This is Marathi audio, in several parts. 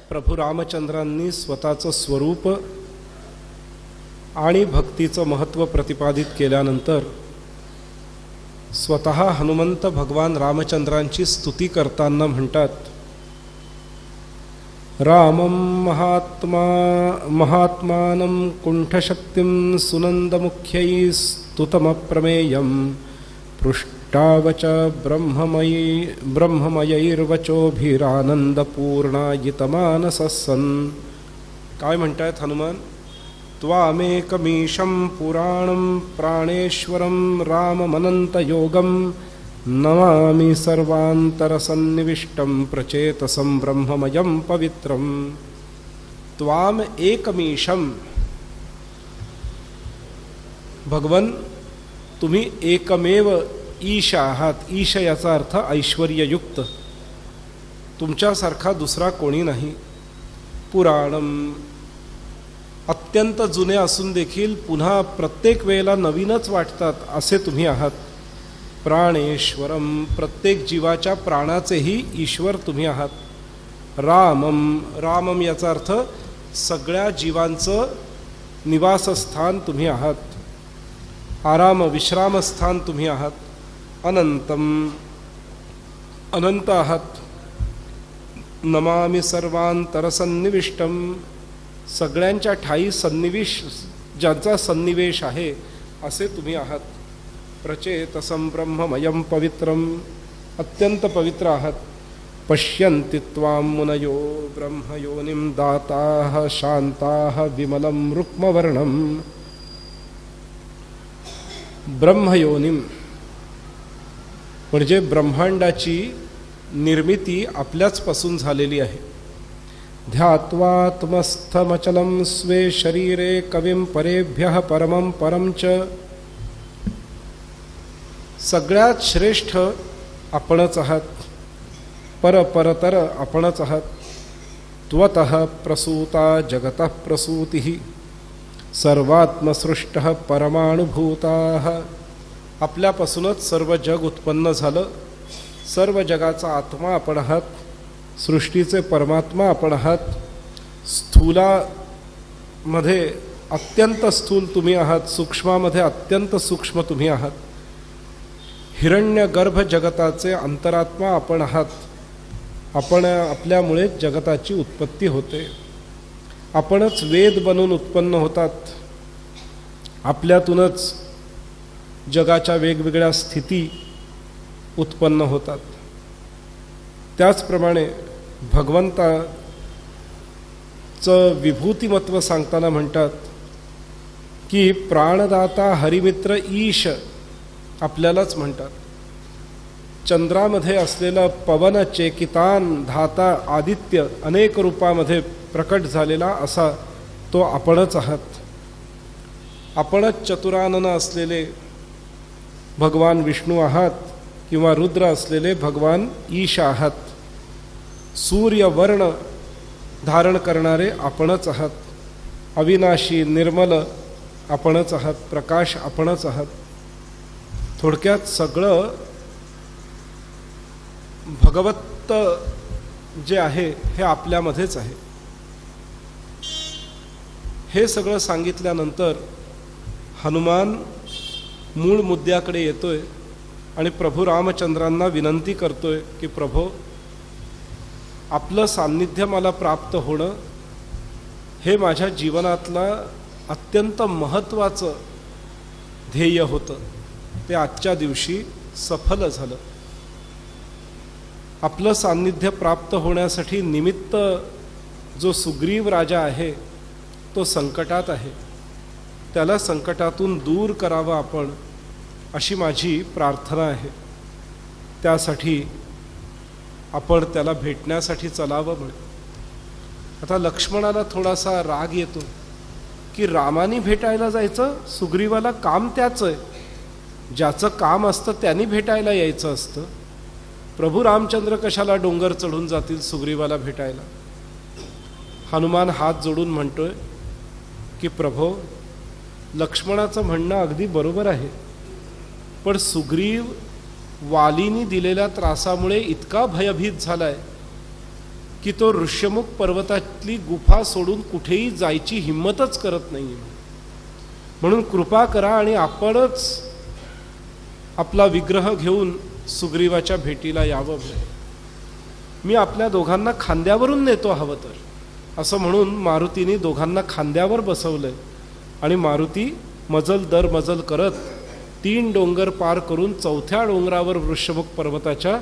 प्रभू रामचंद्रांनी स्वतःचं स्वरूप आणि भक्तीचं महत्त्व प्रतिपादित केल्यानंतर स्वतः हनुमंत भगवान रामचंद्रांची स्तुती करताना म्हणतात, रामं महात्मानं कुंठशक्तिं सुनंदमुख्यै स्तुतमप्रमेयं पृष्ठावच ब्रह्ममयैर्वचोभिरानंदपूर्णायितमानसः काय म्हणतायत हनुमान? त्वामेकमीशं पुराणं प्राणेश्वरं राममनंतयोगं नमामि सर्वान्तरसन्निविष्टं प्रचेतसं ब्रह्ममयं पवित्रं। त्वाम एकमीशं, भगवन तुम्ही एकमेव ईश आहात। ईश याचा अर्थ ऐश्वर्ययुक्त, तुमच्यासारखा दुसरा कोणी नाही। पुराणम, अत्यंत जुने असून देखील पुन्हा प्रत्येक वेळेला नवीनच वाटतात असे तुम्ही आहात। प्राणेश्वरम, प्रत्येक जीवाच्या प्राणाचेही ईश्वर तुम्ही आहात। रामम, रामम याचा अर्थ सगळ्या जीवांचं निवासस्थान तुम्ही आहात, आराम विश्रामस्थान तुम्ही आहात। अनंतम, अनंत आहात। नमामि सर्वांतरसन्निविष्टम, सगळ्यांच्या ठाई सन्निविष्ट, ज्यांचा सन्निवेश आहे असे तुम्ही आहात। प्रचेतसं ब्रह्ममयं पवित्रम, अत्यंत पवित्र आहात। पश्यन्ति त्वां मुनयो ब्रह्मयोनिं दाताः शान्ताः विमलं रुक्मवर्णं। ब्रह्मयोनिम म्हणजे ब्रह्मांडाची निर्मिती आपल्याचपासून झालेली आहे। ध्यात्वात्मस्थमचलं स्वे शरीरे कविं परेभ्यः परमं परं च, सगळ्यात श्रेष्ठ आपणच आहात, परतर आपणच आहात। त्वतः प्रसूता जगतः प्रसूतिः सर्वात्मसृष्टः परमाणुभूताः, आपल्यापासूनच सर्व जग उत्पन्न झालं, सर्व जगाचा आत्मा आपण आहात, सृष्टीचे परमात्मा आपण आहात। स्थूलामध्ये अत्यंत स्थूल तुम्ही आहात, सूक्ष्मामध्ये अत्यंत सूक्ष्म तुम्ही आहात। हिरण्यगर्भ जगताचे अंतरात्मा आपण आहात, आपण आपल्यामुळे जगताची उत्पत्ती होते। आपणच वेद बनून उत्पन्न होतात, आपल्यातूनच जगाच्या वेगवेगळ्या स्थिती उत्पन्न होतात। त्याचप्रमाणे भगवंताचं विभूतिमत्व सांगताना म्हणतात की प्राणदाता हरिमित्र ईश आपल्यालाच म्हणतात। चंद्रामध्ये असलेला पवन चेकितान धाता आदित्य अनेक रूपामध्ये प्रकट झालेला असा तो आपणच आहात। आपणच चतुरानन असलेले भगवान विष्णू आहात किंवा रुद्र असलेले भगवान ईश आहात। सूर्यवर्ण धारण करणारे आपणच आहात। अविनाशी निर्मल आपणच आहात, प्रकाश आपणच आहात। थोडक्यात सगळं भगवत जे आहे हे आपल्यामध्येच आहे। हे सगळं सांगितल्यानंतर हनुमान मूळ मुद्द्याकडे येतोय आणि प्रभू रामचंद्रांना विनंती करतोय की प्रभो, आपलं सान्निध्य मला प्राप्त होणं हे माझ्या जीवनातलं अत्यंत महत्त्वाचं ध्येय होतं, ते आजच्या दिवशी सफल झालं। आपलं सान्निध्य प्राप्त होण्यासाठी निमित्त जो सुग्रीव राजा आहे तो संकटात आहे, त्याला संकटातून दूर करावं आपण, अशी माझी प्रार्थना आहे। त्यासाठी आपण त्याला भेटण्यासाठी चलावं म्हणे. आता लक्ष्मणाला थोडासा राग येतो की रामानी भेटायला जायचं, सुग्रीवाला काम त्याचं आहे, ज्याचं काम असतं त्यांनी भेटायला यायचं असतं. प्रभू रामचंद्र कशाला डोंगर चढून जातील सुग्रीवाला भेटायला. हनुमान हात जोडून म्हणतोय की प्रभो, लक्ष्मणाचं म्हणणं अगदी बरोबर आहे, पण सुग्रीव वालीनी दिलेल्या त्रासामुळे इतका भयभीत झालाय की तो ऋष्यमुख पर्वतातली गुफा सोडून कुठेही जायची हिंमतच करत नाही. म्हणून कृपा करा आणि आपणच आपला विग्रह घेऊन सुग्रीवाच्या भेटीला यावं. मी आपल्या दोघांना खांद्यावरून नेतो हवं तर, असं म्हणून मारुतीने दोघांना खांद्यावर बसवलंय. आणि मारुती मजल दर मजल करत 3 डोंगर पार करून 4थ्या डोंगरावर वृषमुख पर्वताच्या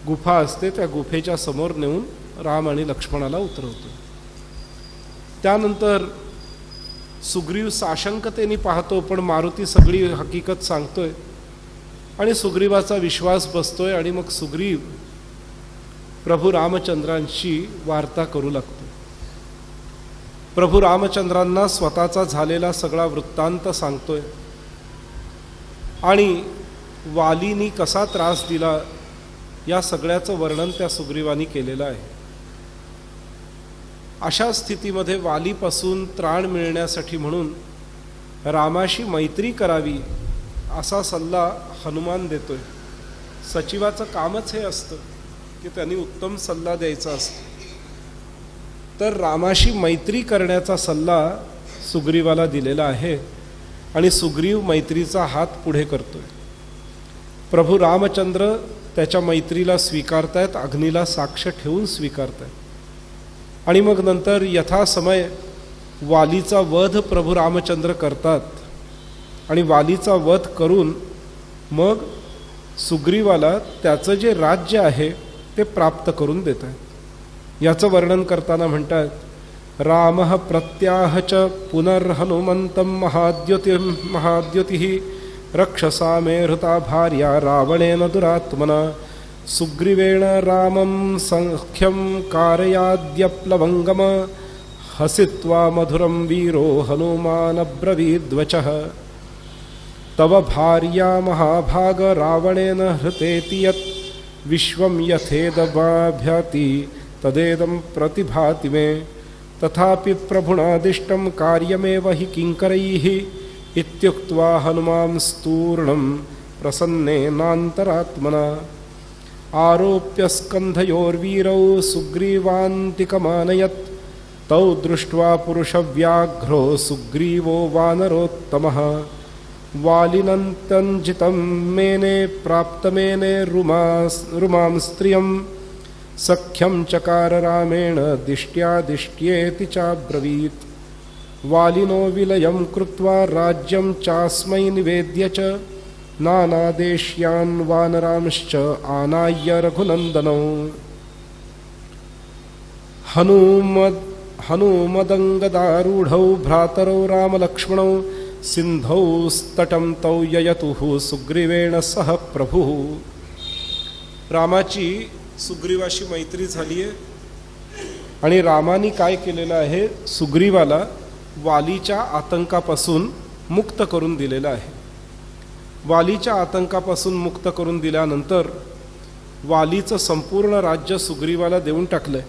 गुफा असते, त्या गुफेच्या समोर नेऊन राम आणि लक्ष्मणाला उतरवतो. त्यानंतर सुग्रीव साशंकतेने पाहतो, पण मारुती सगळी हकीकत सांगतोय आणि सुग्रीवाचा विश्वास बसतोय. आणि मग सुग्रीव प्रभू रामचंद्रांशी वार्ता करू लागतो. प्रभू रामचंद्रांना स्वतःचा झालेला सगळा वृत्तांत सांगतोय आणि वालीनी कसा त्रास दिला या सगळ्याचं वर्णन त्या सुग्रीवानी केलेलं आहे. अशा स्थितीमध्ये वालीपासून त्राण मिळण्यासाठी म्हणून रामाशी मैत्री करावी असा सल्ला हनुमान देतोय. सचिवाचं कामच हे असतं की त्यांनी उत्तम सल्ला द्यायचा असतो. तर रामाशी मैत्री करण्याचा सल्ला सुग्रीवाला दिलेला आहे आणि सुग्रीव मैत्रीचा हात पुढे करतोय. प्रभू रामचंद्र त्याच्या मैत्रीला स्वीकारतायत, अग्नीला साक्ष ठेवून स्वीकारतायत. आणि मग नंतर यथासमय वालीचा वध प्रभू रामचंद्र करतात आणि वालीचा वध करून मग सुग्रीवाला त्याचं जे राज्य आहे ते प्राप्त करून देत आहेत. याचं वर्णन करताना म्हणतात, रामः प्रत्याह च पुनर्हनुमन्तं महाद्युतिः रक्षसा मे हृता भार्या रावणेन दुरात्मना सुग्रीवेण रामं सख्यं कारयाद्यप्लवङ्गम हसित्वा मधुरं वीरो हनुमानब्रवीद्वचः तव भार्या महाभाग रावणेन हृतेति यत् विश्वं यथेदभाभ्याति तदेदं प्रतिभाति मे तथापि प्रभुनादिष्टं कार्यमेव हि किङ्करैः इत्युक्त्वा हनुमांस्तूर्णं प्रसन्नेनान्तरात्मना आरोप्य स्कन्धयोर्वीरौ सुग्रीवान्तिकमानयत् तौ दृष्ट्वा पुरुषव्याघ्रो सुग्रीवो वानरोत्तमः वालिनन्तञ्जितं मेने प्राप्तमेने रुमां स्त्रियं सख्यं चकार रामेण दिष्ट्यादिष्ट्येति चाब्रवीत् वालिनो विलयं कृत्वा राज्यं चास्मै निवेद्य च नानादेश्यान् वानरांश्च आनाय्य रघुनन्दनौ हनुमदङ्गदारूढौ भ्रातरौ रामलक्ष्मणौ सिन्धौ स्तटं तौ ययतुः सुग्रीवेण सह प्रभुः. रामाची सुग्रीवाशी मैत्री झाली आहे आणि रामानी काय केलेलं आहे, सुग्रीवाला वालीच्या आतंकापासून मुक्त करून दिलेला आहे. वालीच्या आतंकापासून मुक्त करून दिल्यानंतर वालीचं संपूर्ण राज्य सुग्रीवाला देऊन टाकलंय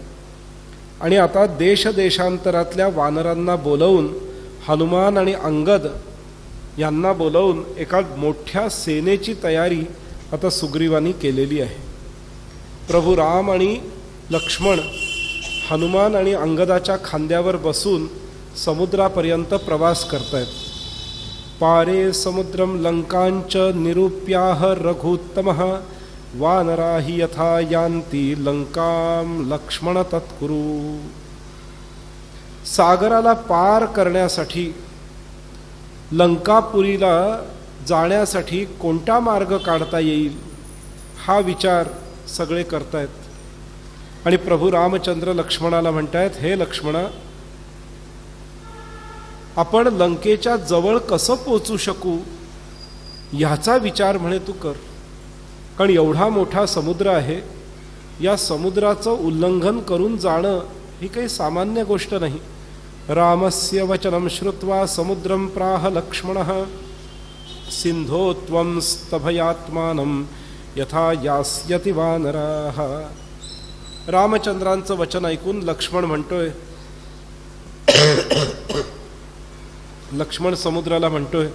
आणि आता देशदेशांतरातल्या वानरांना बोलवून, हनुमान आणि अंगद यांना बोलवून एका मोठ्या सेनेची तयारी आता सुग्रीवानी केलेली आहे. प्रभू राम आणि लक्ष्मण हनुमान आणि अंगदाच्या खांद्यावर बसून समुद्रापर्यंत प्रवास करतायत. पारे समुद्रम लंकांच निरूप्याह रघुत्तमः वानराहि यथा यान्ति लंकां लक्ष्मण तत्कुरु. सागराला पार करण्यासाठी, लंकापुरीला जाण्यासाठी कोणता मार्ग काढता येईल हा विचार सगळे करतायत आणि प्रभू रामचंद्र लक्ष्मणाला म्हणतायत, हे लक्ष्मणा, आपण लंकेच्या जवळ कसं पोचू शकू ह्याचा विचार म्हणे तू कर. कारण एवढा मोठा समुद्र आहे या समुद्राचं उल्लंघन करून जाणं ही काही सामान्य गोष्ट नाही. रामस्य वचनं श्रुत्वा समुद्रं प्राह लक्ष्मणः सिंधो त्वं स्तभयात्मानं यथा यास्यति वानराः. रामचंद्रांचं वचन ऐकून लक्ष्मण म्हणतोय, लक्ष्मण समुद्राला म्हणतोय,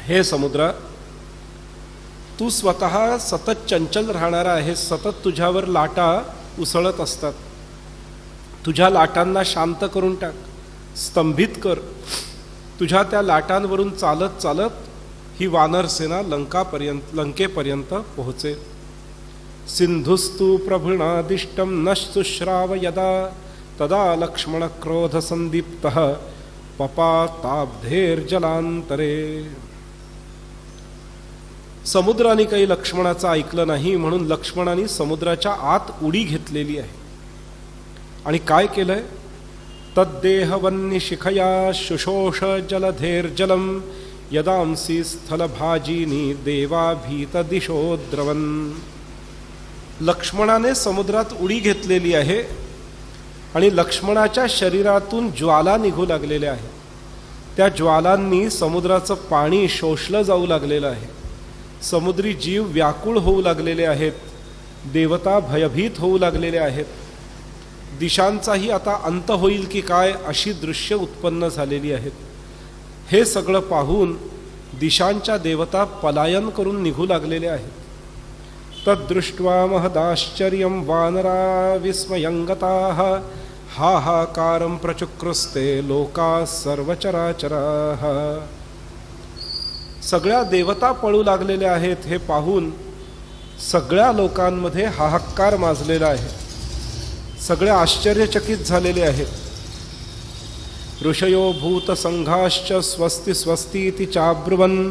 हे समुद्रा, तू स्वतः सतत चंचल राहणारा आहे. सतत तुझ्यावर लाटा उसळत असतात. तुझ्या लाटांना शांत करून टाक, स्तंभित कर. तुझ्या त्या लाटांवरून चालत चालत ही वानर सेना लंकेपर्यंत पोहोचेल. सिंधुस्तु प्रभृणादिष्टं न शुश्राव यदा तदा लक्ष्मण क्रोध संदीप्तः पपाताब्धेर्जलांतरे. समुद्राने काही लक्ष्मणाचं ऐकलं नाही, म्हणून लक्ष्मणाने समुद्राच्या आत उडी घेतलेली आहे. आणि काय केलंय? तद्देहवन्निशिखया शुशोष जलधेर्जलम यदांसी स्थलभाजीनी देवाभीत दिशो द्रवन. लक्ष्मणाने समुद्रात उडी घेतलेली आहे आणि लक्ष्मणाच्या शरीरातून ज्वाला निघू लागलेल्या आहेत. त्या ज्वालांनी समुद्राचं पाणी शोषलं जाऊ लागलेलं आहे. समुद्री जीव व्याकुळ होऊ लागलेले आहेत. देवता भयभीत होऊ लागलेले आहेत. दिशांचाही आता अंत होईल की काय अशी दृश्य उत्पन्न झालेली आहेत. हे सगळं पाहून दिशांच्या देवता पलायन करून निघू लागलेले आहेत. तद्दृष्ट्वा महदाश्चर्यं वानरा विस्मयंगताः हाहाकारं प्रचुक्रुस्ते लोका सर्वचराचराः. सगळ्या देवता पळू लागलेल्या आहेत हे पाहून सगळ्या लोकांमध्ये हाहाकार माजलेला आहे. सगळे आश्चर्यचकित झालेले आहेत. ऋषयो भूतसंघाश्च स्वस्ति स्वस्तीति चाब्रुवन्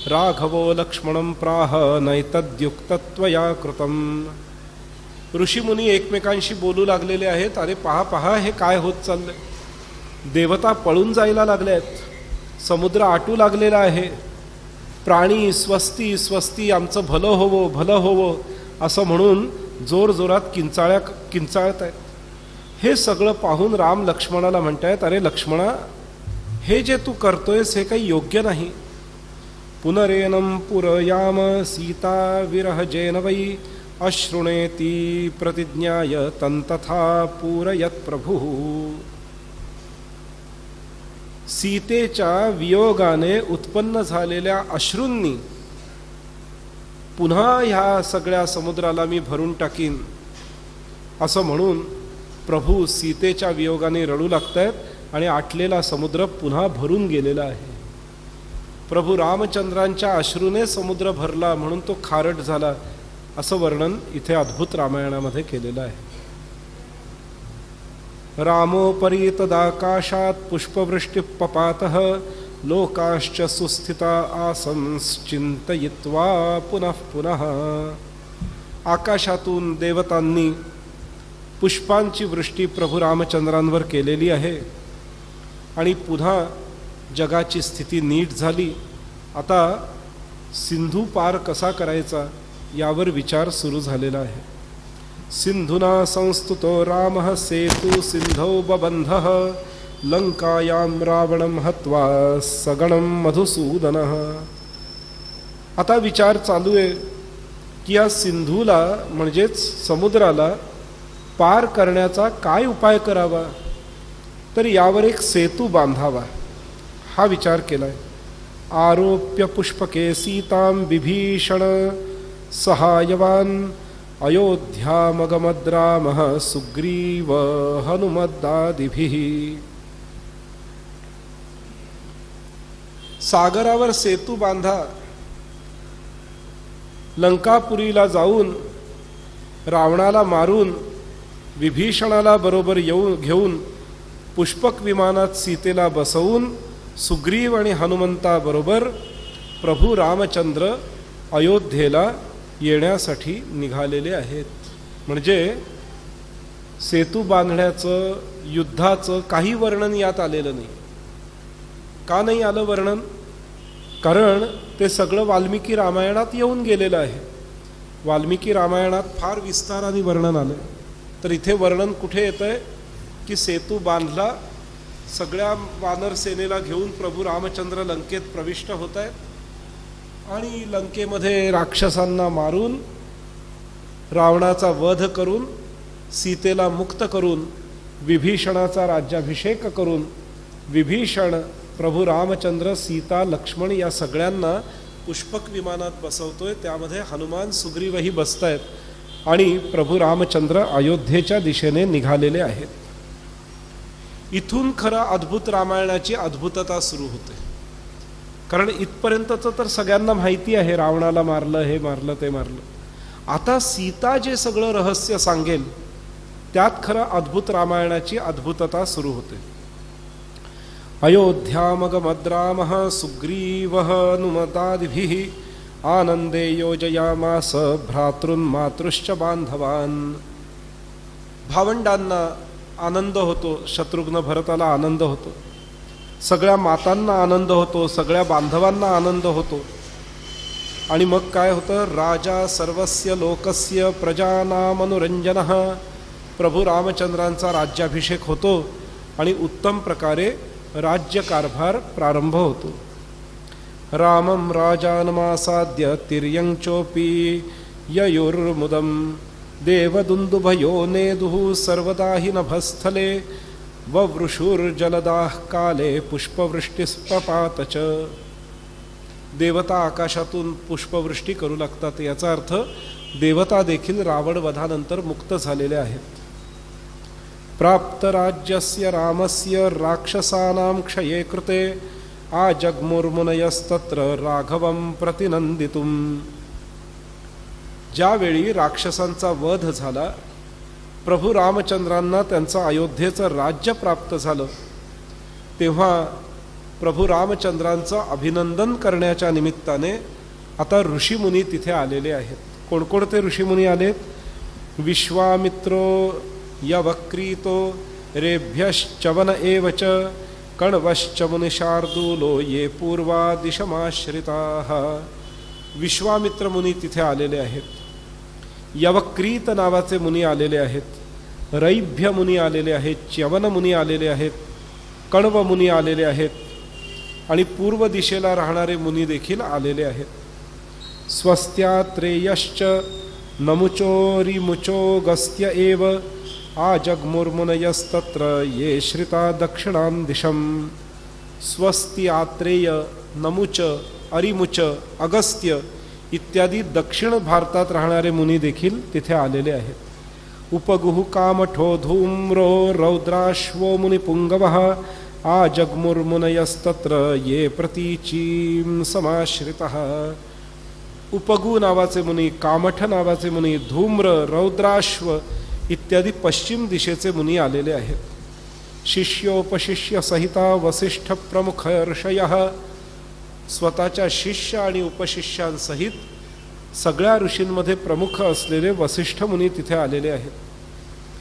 राघवो लक्ष्मणं प्राह नैतद्युक्तत्वया कृतम्. ऋषीमुनी एकमेकांशी बोलू लागलेले आहेत, अरे पहा पहा हे काय होत चाललंय. देवता पळून जायला लागले आहेत. समुद्र आटू लागलेला आहे. प्राणी स्वस्ती स्वस्ती, आमचं भलं होवो भलं होवो असं म्हणून जोरजोरात किंचाळत आहेत. हे सगळं पाहून राम लक्ष्मणाला म्हणतायत, अरे लक्ष्मणा, हे जे तू करतोयस हे काही योग्य नाही. पुनरेनं पुरयाम सीता विरहजेन वै अश्रुणेती प्रतिज्ञाय तन्तथा पूरयत प्रभुः. सीतेच्या वियोगाने उत्पन्न झालेल्या अश्रूंनी पुन्हा ह्या सगळ्या समुद्राला मी भरून टाकीन असं म्हणून प्रभू सीतेच्या वियोगाने रडू लागतायत आणि आटलेला समुद्र पुन्हा भरून गेलेला आहे. प्रभू रामचंद्रांच्या अश्रूने समुद्र भरला म्हणून तो खारट झाला असं वर्णन इथे अद्भुत रामायणामध्ये केलेलं आहे. रामोपरि तदाकाशात पुष्पवृष्टिपपातः लोकाश्च सुस्थिता आसंश्चिंतयित्वा पुनः पुनः. आकाशातून देवतांनी पुष्पांची वृष्टी प्रभू रामचंद्रांवर केलेली आहे आणि पुन्हा जगाची स्थिती नीट झाली. आता सिंधू पार कसा करायचा यावर विचार सुरू झालेला आहे. सिंधुना संस्तुतो रामः सेतु सिंधौ बबंधः लंकायां रावणं हत्वा सगणं मधुसूदनः. आता विचार चालू आहे की या सिंधूला म्हणजेच समुद्राला पार करण्याचा काय उपाय करावा. तर यावर एक सेतू बांधावा हा विचार केलाय. आरोप्य पुष्पके सीतां विभीषण सहायवान अयोध्यामगमद् रामः सुग्रीव हनुमदादिभिः. सागरावर सेतू बांधा. लंकापुरीला जाऊन रावणाला मारून विभीषणाला बरोबर घेऊन पुष्पक विमानात सीतेला बसवून सुग्रीव आणि हनुमंताबरोबर प्रभू रामचंद्र अयोध्येला येण्यासाठी निघालेले आहेत. म्हणजे सेतू बांधण्याचं युद्धाचं काही वर्णन यात आलेलं नाही. का नाही आलं वर्णन? कारण ते सगळं वाल्मिकी रामायणात येऊन गेलेलं आहे. वाल्मिकी रामायणात फार विस्ताराने वर्णन आलं, तर इथे वर्णन कुठे येतं आहे की सेतू बांधला, सगळ्या वानर सेनेला घेऊन प्रभू रामचंद्र लंकेत प्रविष्ट होत आहेत आणि लंकेमध्ये राक्षसांना मारून, रावणाचा वध करून, सीतेला मुक्त करून, विभीषणाचा राज्याभिषेक करून, विभीषण प्रभू रामचंद्र, सीता, लक्ष्मण या सगळ्यांना पुष्पक विमानात बसवतोय. त्यामध्ये हनुमान, सुग्रीवही बसत आहेत आणि प्रभू रामचंद्र अयोध्येच्या दिशेने निघालेले आहेत. इथून खरं अद्भुत रामायणाची अद्भुतता सुरू होते. कारण इथपर्यंतचं तर सगळ्यांना माहिती आहे, रावणाला मारलं, हे मारलं, ते मारलं. आता सीता जे सगळं रहस्य सांगेल त्यात खरं अद्भुत रामायणाची अद्भुतता सुरू होते. अयोध्यामगमद्रामः सुग्रीवः नुमतादिभिः आनंदे योजयामास भ्रातॄन् मातृश्च बांधवान्. भावंडांना आनंद होतो, शत्रुघ्न भरताला आनंद होतो, सगळ्या मातांना आनंद होतो, सगळ्या बांधवांना आनंद होतो. आणि मग काय होतं? राजा सर्वस्य लोकस्य प्रजानामनुरंजनः. प्रभू रामचंद्रांचा राज्याभिषेक होतो आणि उत्तम प्रकारे राज्यकारभार प्रारंभ होतो. रामं राजानमासाद्य तिर्यंचोपी ययुर्मुदं देवदुन्दुभयो नेदुः सर्वदा हि नभस्थले ववृषुर्जलदाः काले पुष्पवृष्टिस्पपात च. देवता आकाशातून पुष्पवृष्टी करू लागतात. याचा अर्थ देवता देखील रावण वधानंतर मुक्त झालेले आहेत. प्राप्त राज्यस्य रामस्य राक्षसानां क्षये कृते आजग्मुर्मुनयस्तत्र राघवं प्रतिनंदितुम. ज्यावेळी राक्षसांचा वध झाला, प्रभू रामचंद्रांना त्यांचं अयोध्येचं राज्य प्राप्त झालं, तेव्हा प्रभू रामचंद्रांचं अभिनंदन करण्याच्या निमित्ताने आता ऋषीमुनी तिथे आलेले आहेत. कोणकोणते ऋषीमुनी आलेत? विश्वामित्रो यवक्रीतो रेभ्यश्चवन एव च कण्वश्च मुनिशार्दूलो ये पूर्वादिशमाश्रिताः. विश्वामित्र मुनी तिथे आलेले आहेत. यवक्रीत नावाचे मुनी आलेले आहेत. रैभ्य मुनी आलेले आहेत. च्यवन मुनी आलेले आहेत. कण्व मुनी आलेले आहेत. आणि पूर्व दिशेला राहणारे मुनी देखील आलेले आहेत. स्वस्त्यात्रेयश्च नमुचोरिमुचो गस्त्य एव आजग्मुर्मुनयस्तत्र ये श्रिता दक्षिणां दिशम. स्वस्ति, आत्रेय, नमुच, अरिमुच, अगस्त्य इत्यादी दक्षिण भारतात राहणारे मुनी देखील तिथे आलेले आहेत. उपगुः कामठो धूम्रो रौद्राश्वो मुनिपुंगवः आजग्मुर्मुनयस्तत्र ये प्रतीचीं समाश्रितः. उपगु नावाचे मुनी, कामठ नावाचे मुनी, धूम्र, रौद्राश्व इत्यादी पश्चिम दिशेचे मुनी आलेले आहेत. शिष्योपशिष्य सहिता वसिष्ठ प्रमुख ऋषयः. स्वतःच्या शिष्य आणि उपशिष्यांसहित सगळ्या ऋषींमध्ये प्रमुख असलेले वसिष्ठ मुनी तिथे आलेले आहेत.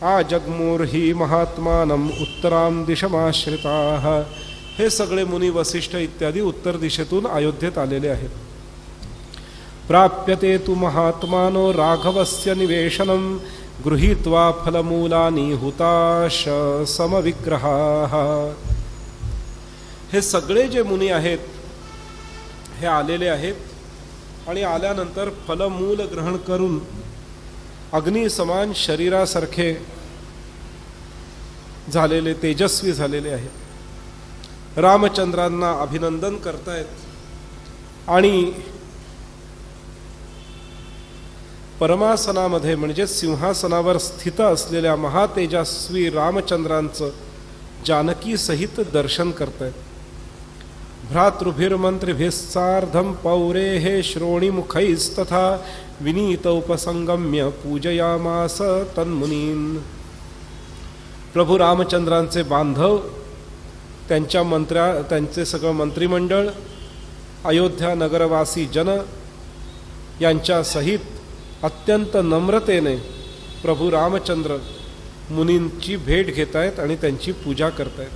आजग्मुर्हि महात्मानं उत्तरां दिशमाश्रिताः. हे सगळे मुनी, वसिष्ठ इत्यादी उत्तर दिशेतून अयोध्येत आलेले आहेत. प्राप्यते तु महात्मानो राघवस्य निवेशनं गृहीत्वा फलमूलानि हुताश समविग्रहाः. हे सगळे जे मुनी आहेत हे आलेले आहेत आणि आल्यानंतर फलमूल ग्रहण करून अग्निसमान शरीरासारखे झालेले, तेजस्वी झालेले आहेत. रामचंद्रांना अभिनंदन करतायत आणि परमासनामध्ये म्हणजे सिंहासनावर स्थित असलेल्या महातेजस्वी रामचंद्रांचं जानकी सहित दर्शन करतायत. भ्रातृभिर्मंत्रिभिस्सार्धं पौरेः श्रोणीमुखैस्तथा विनीत उपसंगम्य पूजयामास तन्मुनीन्. प्रभू रामचंद्रांचे बांधव, त्यांचे सगळं मंत्रिमंडळ, अयोध्या नगरवासी जन यांच्या सहित अत्यंत नम्रतेने प्रभू रामचंद्र मुनींची भेट घेत आहेत आणि त्यांची पूजा करतायत.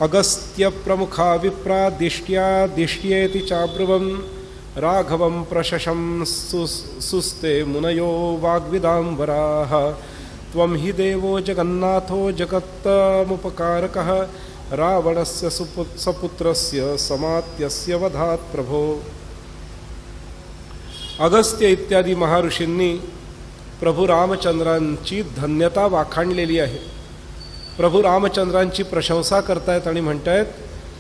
अगस्त्य प्रमुखा विप्रा दिष्ट्या दिष्ट्येति चाब्रुवं राघवं प्रशशंसुस्ते मुनयो वाग्विदाम्बराः त्वं हि देवो जगन्नाथो जगत्तमुपकारकः रावणस्य सपुत्रस्य समात्यस्य वधात् प्रभो. अगस्त्य इत्यादी महर्षींनी प्रभू रामचंद्रांची धन्यता वाखाणलेली आहे. प्रभू रामचंद्रांची प्रशंसा करतायत आणि म्हणतायत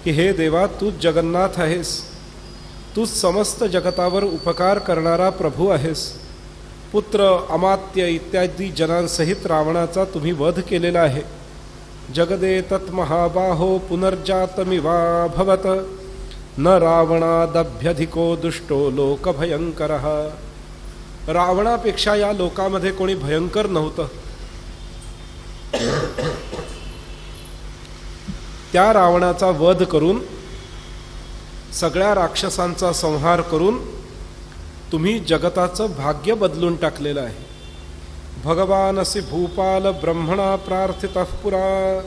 की हे देवा, तूच जगन्नाथ आहेस, तूच समस्त जगतावर उपकार करणारा प्रभू आहेस. पुत्र अमात्य इत्यादी जनांसहित रावणाचा तुम्ही वध केलेला आहे. जगदेतत् महाबाहो पुनर्जातमिवाभवत न रावणादभ्यधिको दुष्टो लोकभयंकरः. रावणापेक्षा या लोकामध्ये कोणी भयंकर नव्हतं. त्या रावणाचा वध करून सगळ्या राक्षसांचा संहार करून तुम्ही जगताचं भाग्य बदलून टाकलेलं आहे. भगवानसि भूपाल ब्रह्मणा प्रार्थितः पुरा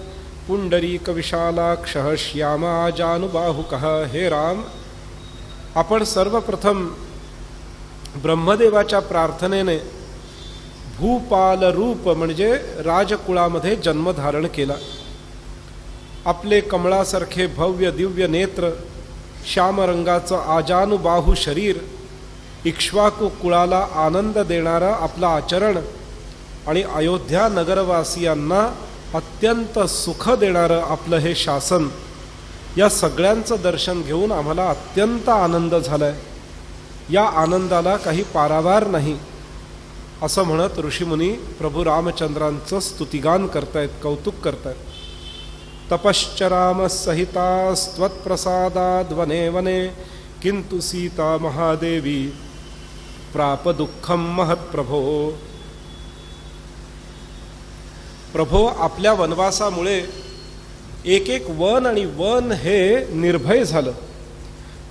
पुंडरीक विशालाक्षः श्यामाजानुबाहुकः. हे राम, आपण सर्वप्रथम ब्रह्मदेवाच्या प्रार्थनेने भूपाल रूप म्हणजे राजकुळामध्ये जन्म धारण केला. आपले कमळासारखे भव्य दिव्य नेत्र, श्यामरंगाचं आजानुबाहू शरीर, इक्ष्वाकू कुळाला आनंद देणारं आपलं आचरण आणि अयोध्या नगरवासियांना अत्यंत सुख देणारं आपलं हे शासन, या सगळ्यांचं दर्शन घेऊन आम्हाला अत्यंत आनंद झालाय. या आनंदाला काही पारावार नाही, असं म्हणत ऋषीमुनी प्रभू रामचंद्रांचं स्तुतिगान करतायत, कौतुक करतायत. तपश्च रामसहितास्त्वत्प्रसादाद् वने वने किंतु सीता महादेवी प्राप दुःखम महत्प्रभो. प्रभो, आपल्या वनवासामुळे एक एक वन आणि वन हे निर्भय झालं,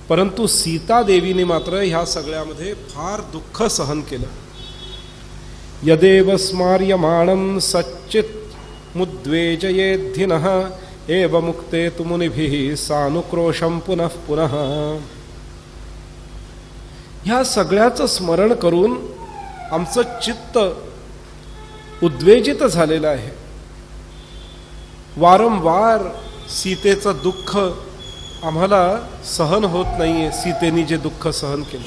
परंतु सीता देवीने मात्र ह्या सगळ्यामध्ये फार दुःख सहन केलं. यदेव स्मार्यमाणं सच्चित् मुद्वेजयेद्धिनः एव मुक्ते तु मुनिभिः सानुक्रोशं पुनः पुनः. ह्या सगळ्याचं स्मरण करून आमचं चित्त उद्वेजित झालेलं आहे. वारंवार सीतेचं दुःख आम्हाला सहन होत नाहीये. सीतेने जे दुःख सहन केलं.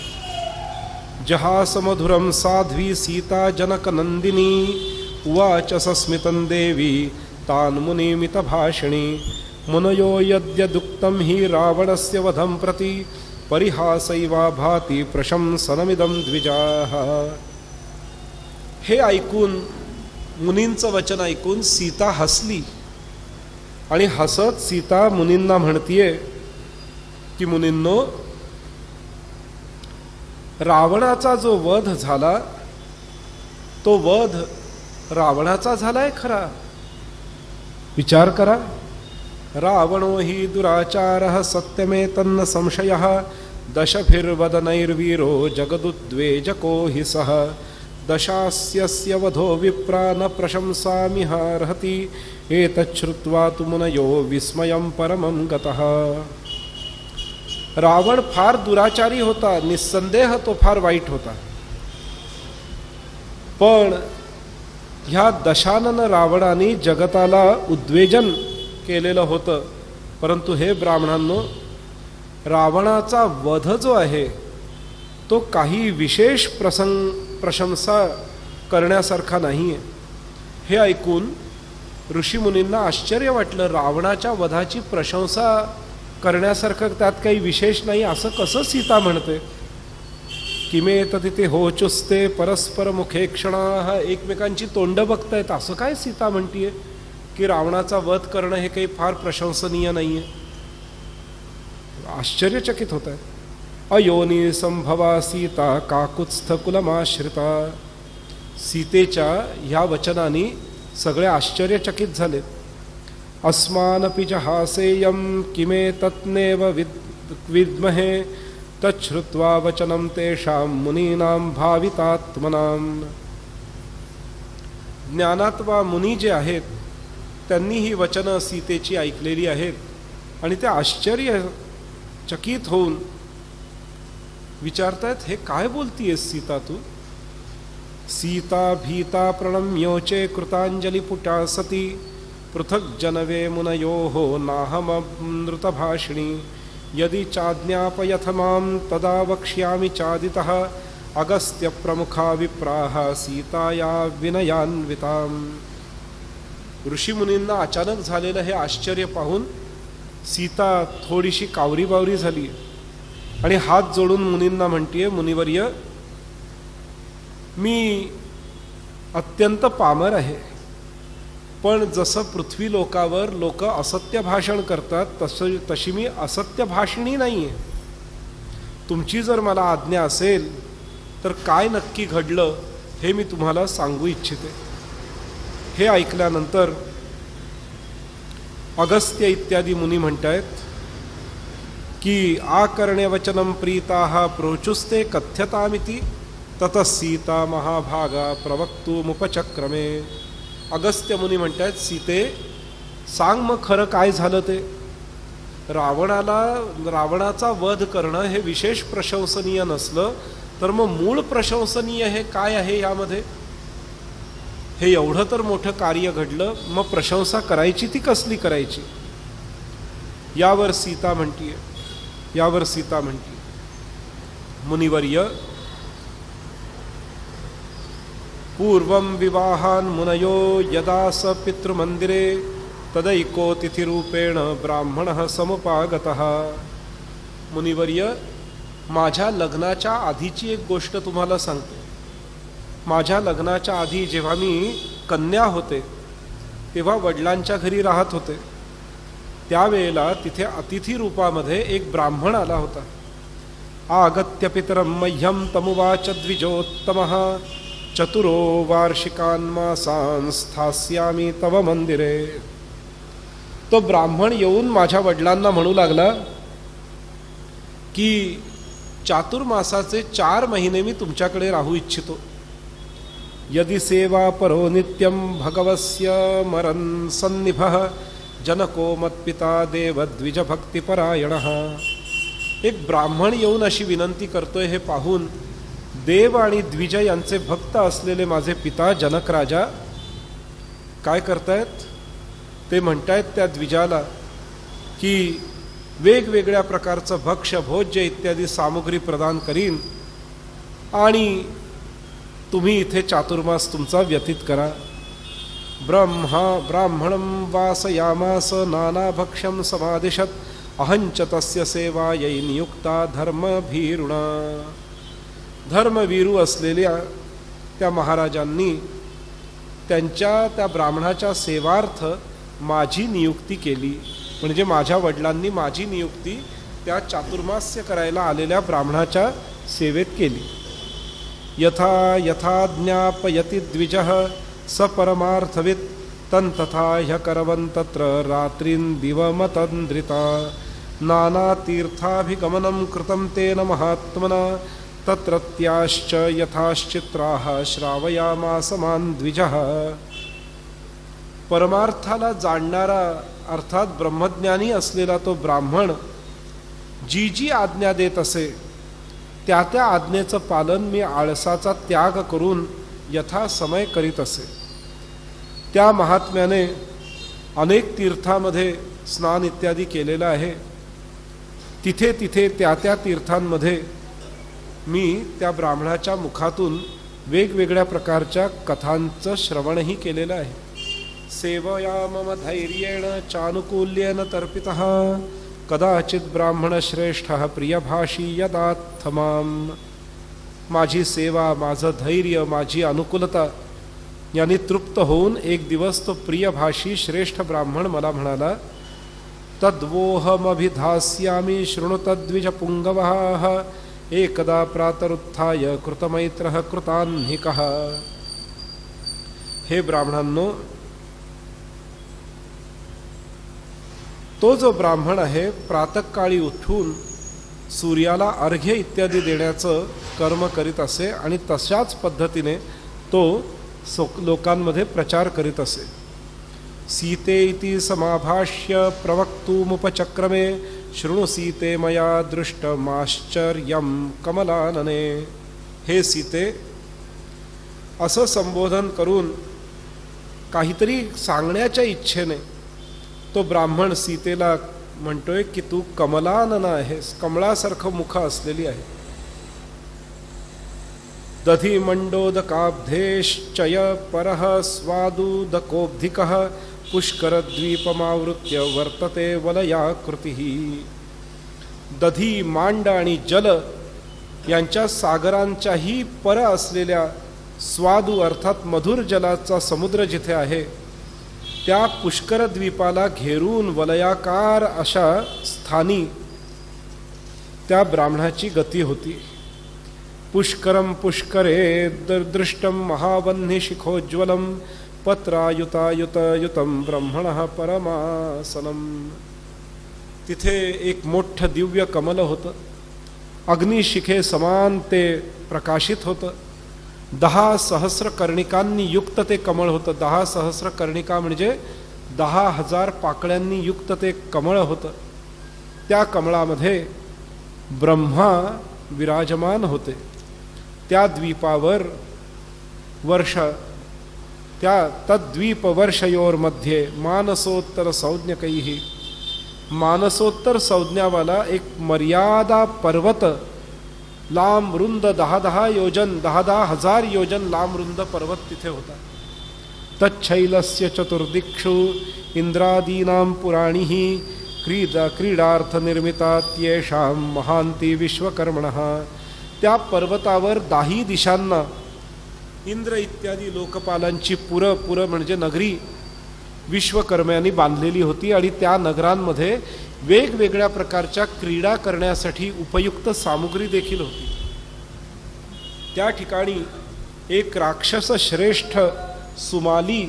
जहासमधुरं साध्वी सीता जनकनंदिनी उवाच सस्मितं देवी तान् मुनिमितभाषिणी. मुनयो यद्यदुक्तं हि रावणस्य वधं प्रति परिहासैवा भाति प्रशंसनमिदं द्विजाः. हे ऐकून, मुनींचं वचन ऐकून सीता हसली आणि हसत सीता मुनींना म्हणतीये की मुनींनो, रावणाचा जो वध झाला तो वध रावणाचा झालाय खरा. विचार करा. रावणो हि दुराचारः सत्यमेतन्न संशयः दशभिर्वदनैर्वीरो जगदुद्वेजको हि सः. दशास्यस्य वधो विप्रा न प्रशंसामिहार्हति एतच्छ्रुत्वा तु मुनयो विस्मयं परमं गतः. रावण फार दुराचारी होता, निस्संदेह तो फार वाईट होता, पण ह्या दशानन रावणाने जगताला उद्वेजन केलेलं होतं. परंतु हे ब्राह्मणांनो, रावणाचा वध जो आहे तो काही विशेष प्रशंसा करण्यासारखा नाही आहे. हे ऐकून ऋषीमुनींना आश्चर्य वाटलं. रावणाच्या वधाची प्रशंसा करण्यासारखं त्यात काही विशेष नाही असं कसं सीता म्हणते. किमेत तिथे होचुस्ते परस्पर मुखे क्षणाः. एकमेकांची तोंड बघतायत असं काय सीता म्हणतीये की रावणाचा वध करणं हे काही फार प्रशंसनीय नाहीये. आश्चर्यचकित होत आहे. अयोनी संभवा सीता काकुत्स्थ कुलमाश्रिता. सीतेच्या ह्या वचनाने सगळे आश्चर्यचकित झाले. अस्मानपि जहासेयं किमेतत्नेव विद्महे तच्छ्रुत्वा वचनं तेषां मुनीनां भावितात्मनां. ज्ञानात्मा मुनी जे आहेत त्यांनी ही वचनं सीतेची ऐकलेली आहेत आणि ते आश्चर्यचकित होऊन विचारतायत, हे काय बोलतीयस सीता तू? सीता भीता प्रणम्योचे कृतांजलिपुटा सती पृथक जनवे मुनयोः नाहममृतभाषिणी यदि चाज्ञापयथ मां तदा वक्ष्यामि चादितः अगस्त्य प्रमुखा विप्राः सीताया विनयान्विताम्. ऋषीमुनींना अचानक झालेलं हे आश्चर्य पाहून सीता थोडीशी कावरीबावरी झाली आणि हात जोडून मुनींना म्हणतीये, मुनिवर्य, मी अत्यंत पामर आहे, पण जसं पृथ्वी लोकावर लोक असत्य भाषण करतात तशी मी असत्य भाषिणी नाहीये. तुमची जर मला आज्ञा असेल तर काय नक्की घडलं हे मी तुम्हाला सांगू इच्छिते. हे ऐकल्यानंतर अगस्त्य इत्यादी मुनी म्हणतायत की आकर्ण्य वचनम प्रीताः प्रोचुस्ते कथ्यतामिति ततः सीता महाभागा प्रवक्तुमुपचक्रमे. अगस्त्य मुनी म्हणतायत, सीते, सांग मग खरं काय झालं ते. रावणाचा वध करणं हे विशेष प्रशंसनीय नसलं तर मग मूळ प्रशंसनीय हे काय आहे यामध्ये? हे एवढं तर मोठं कार्य घडलं, मग प्रशंसा करायची ती कसली करायची? यावर सीता म्हणतीये, मुनिवर्य, पूर्वं विवाहान् मुनयो यदा स पितृमंदिरे तदैको तिथिरूपेण ब्राह्मणः समुपागतः. मुनिवर्य, माझ्या लग्नाच्या आधीची एक गोष्ट तुम्हाला सांगतो. माझ्या लग्नाच्या आधी जेव्हा मी कन्या होते तेव्हा वडिलांच्या घरी राहत होते. त्यावेळेला तिथे अतिथी रूपामध्ये एक ब्राह्मण आला होता. आगत्य पितरं मह्यं तमुवाच द्विजोत्तमः चतुरो वार्षिकान् मासान् स्थास्यामि तव मंदिरे. तो ब्राह्मण येऊन माझ्या वडिलांना म्हणू लागला की चातुर्मासाचे 4 महिने मी तुमच्याकडे राहू इच्छितो. यदि सेवा परो नित्यं भगवस्य मरन् सन्निभः जनको मत्पिता देवद्विज भक्तिपरायणः. एक ब्राह्मण येऊन अशी विनंती करतोय हे पाहून देव आणि द्विज यांचे भक्त असलेले माझे पिता जनक राजा काय करतायत? ते म्हणतायत त्या द्विजाला की वेगवेगळ्या प्रकारचं भक्ष्य भोज्य इत्यादी सामुग्री प्रदान करीन आणि तुम्ही इथे चातुर्मास तुमचा व्यतीत करा. ब्राह्मणं वासयामास नानाभक्ष्यं समादिशत अहंच तस्य सेवायै नियुक्ता धर्मभीरुणा. धर्मवीरू असलेल्या त्या महाराजांनी त्या ब्राह्मणाच्या सेवार्थ माझी नियुक्ती केली. म्हणजे माझ्या वडिलांनी माझी नियुक्ती त्या चातुर्मास्य करायला आलेल्या ब्राह्मणाच्या सेवेत केली. यथा यथा ज्ञापयति द्विजः स परमार्थवित् तन्तथा ह्यकरवन् तत्र रात्रीन् दिवमतन्द्रिता. नानातीर्थाभिगमनं कृतं तेन महात्मना तत्रत्याश्च यथाश्चित्राः श्रावयामास मान् द्विजः. परमार्थाला जाणणारा अर्थात ब्रह्मज्ञानी असलेला तो ब्राह्मण जी जी आज्ञा देत असे त्या त्या आज्ञेचं पालन मी आळसाचा त्याग करून यथा समय करीत असे. त्या महात्म्याने अनेक तीर्थामध्ये स्नान इत्यादी केलेलं आहे. तिथे तिथे त्या त्या तीर्थांमध्ये मी त्या ब्राह्मणाच्या मुखातून वेगवेगळ्या प्रकारच्या कथांचं श्रवणही केलेलं आहे. सेवया मम धैर्येण चानुकूल्येन तर्पितः कदाचित ब्राह्मणश्रेष्ठः प्रियभाषी यदात्थ माम्. माझी सेवा, माझं धैर्य, माझी अनुकूलता यांनी तृप्त होऊन एक दिवस तो प्रियभाषी श्रेष्ठ ब्राह्मण मला म्हणाला, तद्वोहमभिधास्यामि शृणु तद्विज पुंगवः एकदा प्रातरुत्थाय कृतमैत्रः कृतान्हिकः. हे ब्राह्मणांनो, तो जो ब्राह्मण आहे प्रातःकाळी उठून सूर्याला अर्घ्य इत्यादी देण्याचं कर्म करीत असे आणि तशाच पद्धतीने तो लोकांमध्ये प्रचार करीत असे. सीते इति समाभाष्य प्रवक्तुमुपचक्रमे शृणु सीते मया दृष्टमाश्चर्यं कमलानने. हे सीते, असं संबोधन करून काहीतरी सांगण्याच्या इच्छेने तो ब्राह्मण सीतेला म्हणतोय की तू कमलानन आहेस, कमळासारखं मुख असलेली आहे. दधी मंडोदकाब्धेश्चय परः स्वादुदकोब्धिकः पुष्करद्वीपमावृत्य वर्तते वलयाकृतिः. दधी, मांड आणि जल यांच्या सागरांच्याही पर असलेल्या स्वादू अर्थात मधुर जलाचा समुद्र जिथे आहे त्या पुष्कर द्वीपाला घेरून वलयाकार अशा स्थानी त्या ब्राह्मणाची गती होती. पुष्करम पुष्करे दृष्टम महावन्हि शिखोज्वलम पत्रायुतायुतयुतम ब्रह्मणः परमासनम. तिथे एक मोठं दिव्य कमल होतं, अग्निशिखे समान ते प्रकाशित होतं. 10 सहस्र कर्णिकांनी युक्त ते कमळ होतं. 10 सहस्र कर्णिका म्हणजे 10,000 पाकळ्यांनी युक्त ते कमळ होतं. त्या कमळामध्ये ब्रह्मा विराजमान होते. त्या द्वीपावर त्या तद्वीपवर्षयोर्मध्ये मानसोत्तर संज्ञकैः, मानसोत्तर संज्ञावाला एक मर्यादा पर्वत लांब रुंद 10,000 योजन 10,000 योजन लांब रुंद पर्वत तिथे होता. तच्छैलस्य चतुर्दिक्षु इंद्रादीनां पुराणिः क्रीडार्थ निर्मितात्येषां महांती विश्वकर्मणः. त्या पर्वतावर 10 दिशांना इंद्र इत्यादी लोकपालांची पुर म्हणजे नगरी विश्वकर्म्यांनी बांधलेली होती आणि त्या नगरांमध्ये वेगवेगळ्या प्रकारच्या क्रीडा करण्यासाठी उपयुक्त सामुग्री देखील होती. त्या ठिकाणी एक राक्षस श्रेष्ठ सुमाली,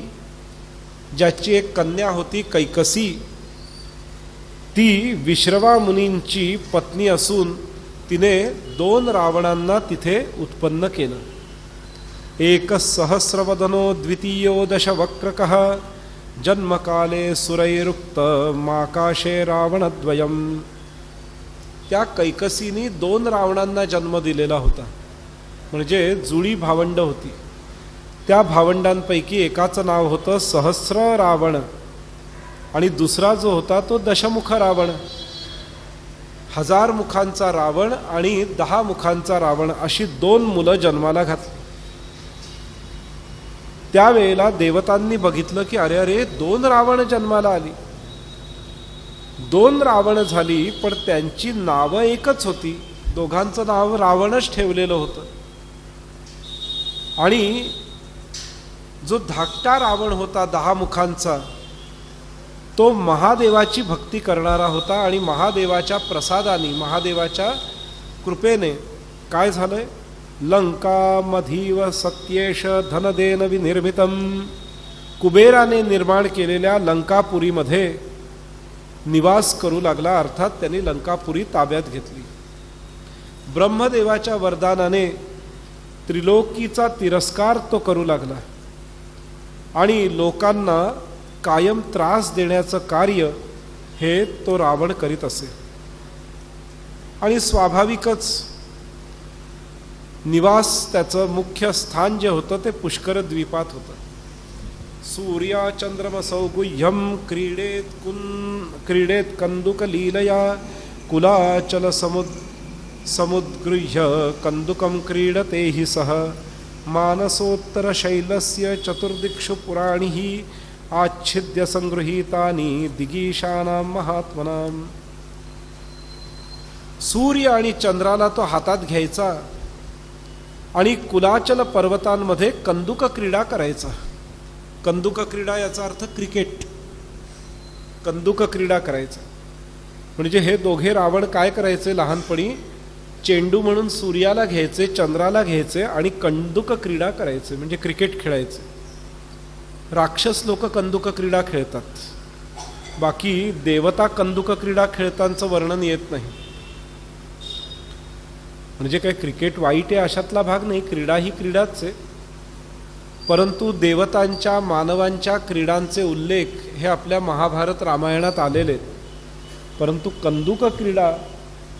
ज्याची एक कन्या होती कैकसी, ती विश्रवा मुनींची पत्नी असून तिने 2 रावणांना तिथे उत्पन्न केलं. एक सहस्रवदनो द्वितीयो दशवक्रकः जन्मकाले सुरैरुक्त माकाशे रावणद्वयम. त्या कैकसीनी 2 रावणांना जन्म दिलेला होता, म्हणजे जुळी भावंड होती. त्या भावंडांपैकी एकाचं नाव होतं सहस्र रावण आणि दुसरा जो होता तो दशमुख रावण. 1000 मुखांचा रावण आणि 10 मुखांचा रावण अशी 2 मुलं जन्माला घातली. त्यावेळेला देवतांनी बघितलं की अरे अरे 2 रावण जन्माला आली. 2 रावण झाली, पण त्यांची नावं एकच होती. दोघांचं नाव रावणच ठेवलेलं होतं. आणि जो धाकटा रावण होता 10 मुखांचा, तो महादेवाची भक्ती करणारा होता. आणि महादेवाच्या प्रसादाने, महादेवाच्या कृपेने काय झालंय, लंका मधीव सत्येश धनदेन विनिर्मितम. कुबेराने निर्माण केलेल्या लंकापुरीमध्ये निवास करू लागला, अर्थात त्यांनी लंकापुरी ताब्यात घेतली. ब्रह्मदेवाच्या वरदानाने त्रिलोकीचा तिरस्कार तो करू लागला आणि लोकांना कायम त्रास देण्याचं कार्य हे तो रावण करीत असे. आणि स्वाभाविकच निवास त्याचं मुख्य स्थान जे होतं ते पुष्कर द्वीपात होतं. सूर्या चंद्रमसौ गुह्यम क्रीडेत कंदुकलीलया कुलाचल समुद्गृह्य कंदुकं क्रीडते हि सह. मानसोत्तर शैलस्य चतुर्दिक्षु पुराणिः आच्छिद्य संगृहीतानि दिगीशानां महात्मनां. सूर्य आणि चंद्राला तो हातात घ्यायचा आणि कुलाचल पर्वतांमध्ये कंदुक क्रीडा करायचा. कंदुक क्रीडा याचा अर्थ क्रिकेट. कंदुक क्रीडा करायचा म्हणजे हे दोघे रावण काय करायचे, लहानपणी चेंडू म्हणून सूर्याला घ्यायचे, चंद्राला घ्यायचे आणि कंदुक क्रीडा करायचे, म्हणजे क्रिकेट खेळायचे. राक्षस लोक कंदुक क्रीडा खेळतात, बाकी देवता कंदुक क्रीडा खेळतांचं वर्णन येत नाही. म्हणजे काय क्रिकेट वाईट आहे अशातला भाग नाही, क्रीडा ही क्रीडाच आहे. परंतु देवतांच्या मानवांच्या क्रीडांचे उल्लेख हे आपल्या महाभारत रामायणात आलेले आहेत. परंतु कंदुक क्रीडा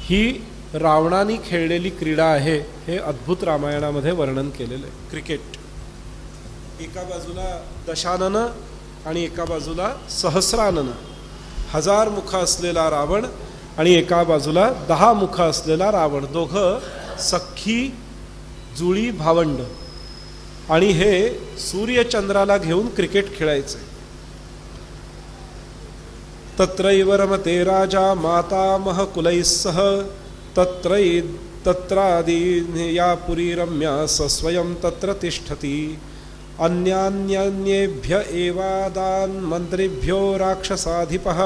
ही रावणाने खेळलेली क्रीडा आहे, हे अद्भुत रामायणामध्ये वर्णन केलेलं आहे. क्रिकेट, एका बाजूला दशानन आणि एका बाजूला सहस्रानन, 1000 मुख असलेला रावण आणि एका बाजूला 10 मुख असलेला रावण, दोघं सख्खी जुळी भावंड, आणि हे सूर्यचंद्राला घेऊन क्रिकेट खेळायचे. तत्रैव रमते राजा मातामह कुलैः सह तत्रादी या पुरी रम्या स्वयं तत्र तिष्ठति अन्यान्येभ्य एवादान मंत्रिभ्यो राक्षसाधिपः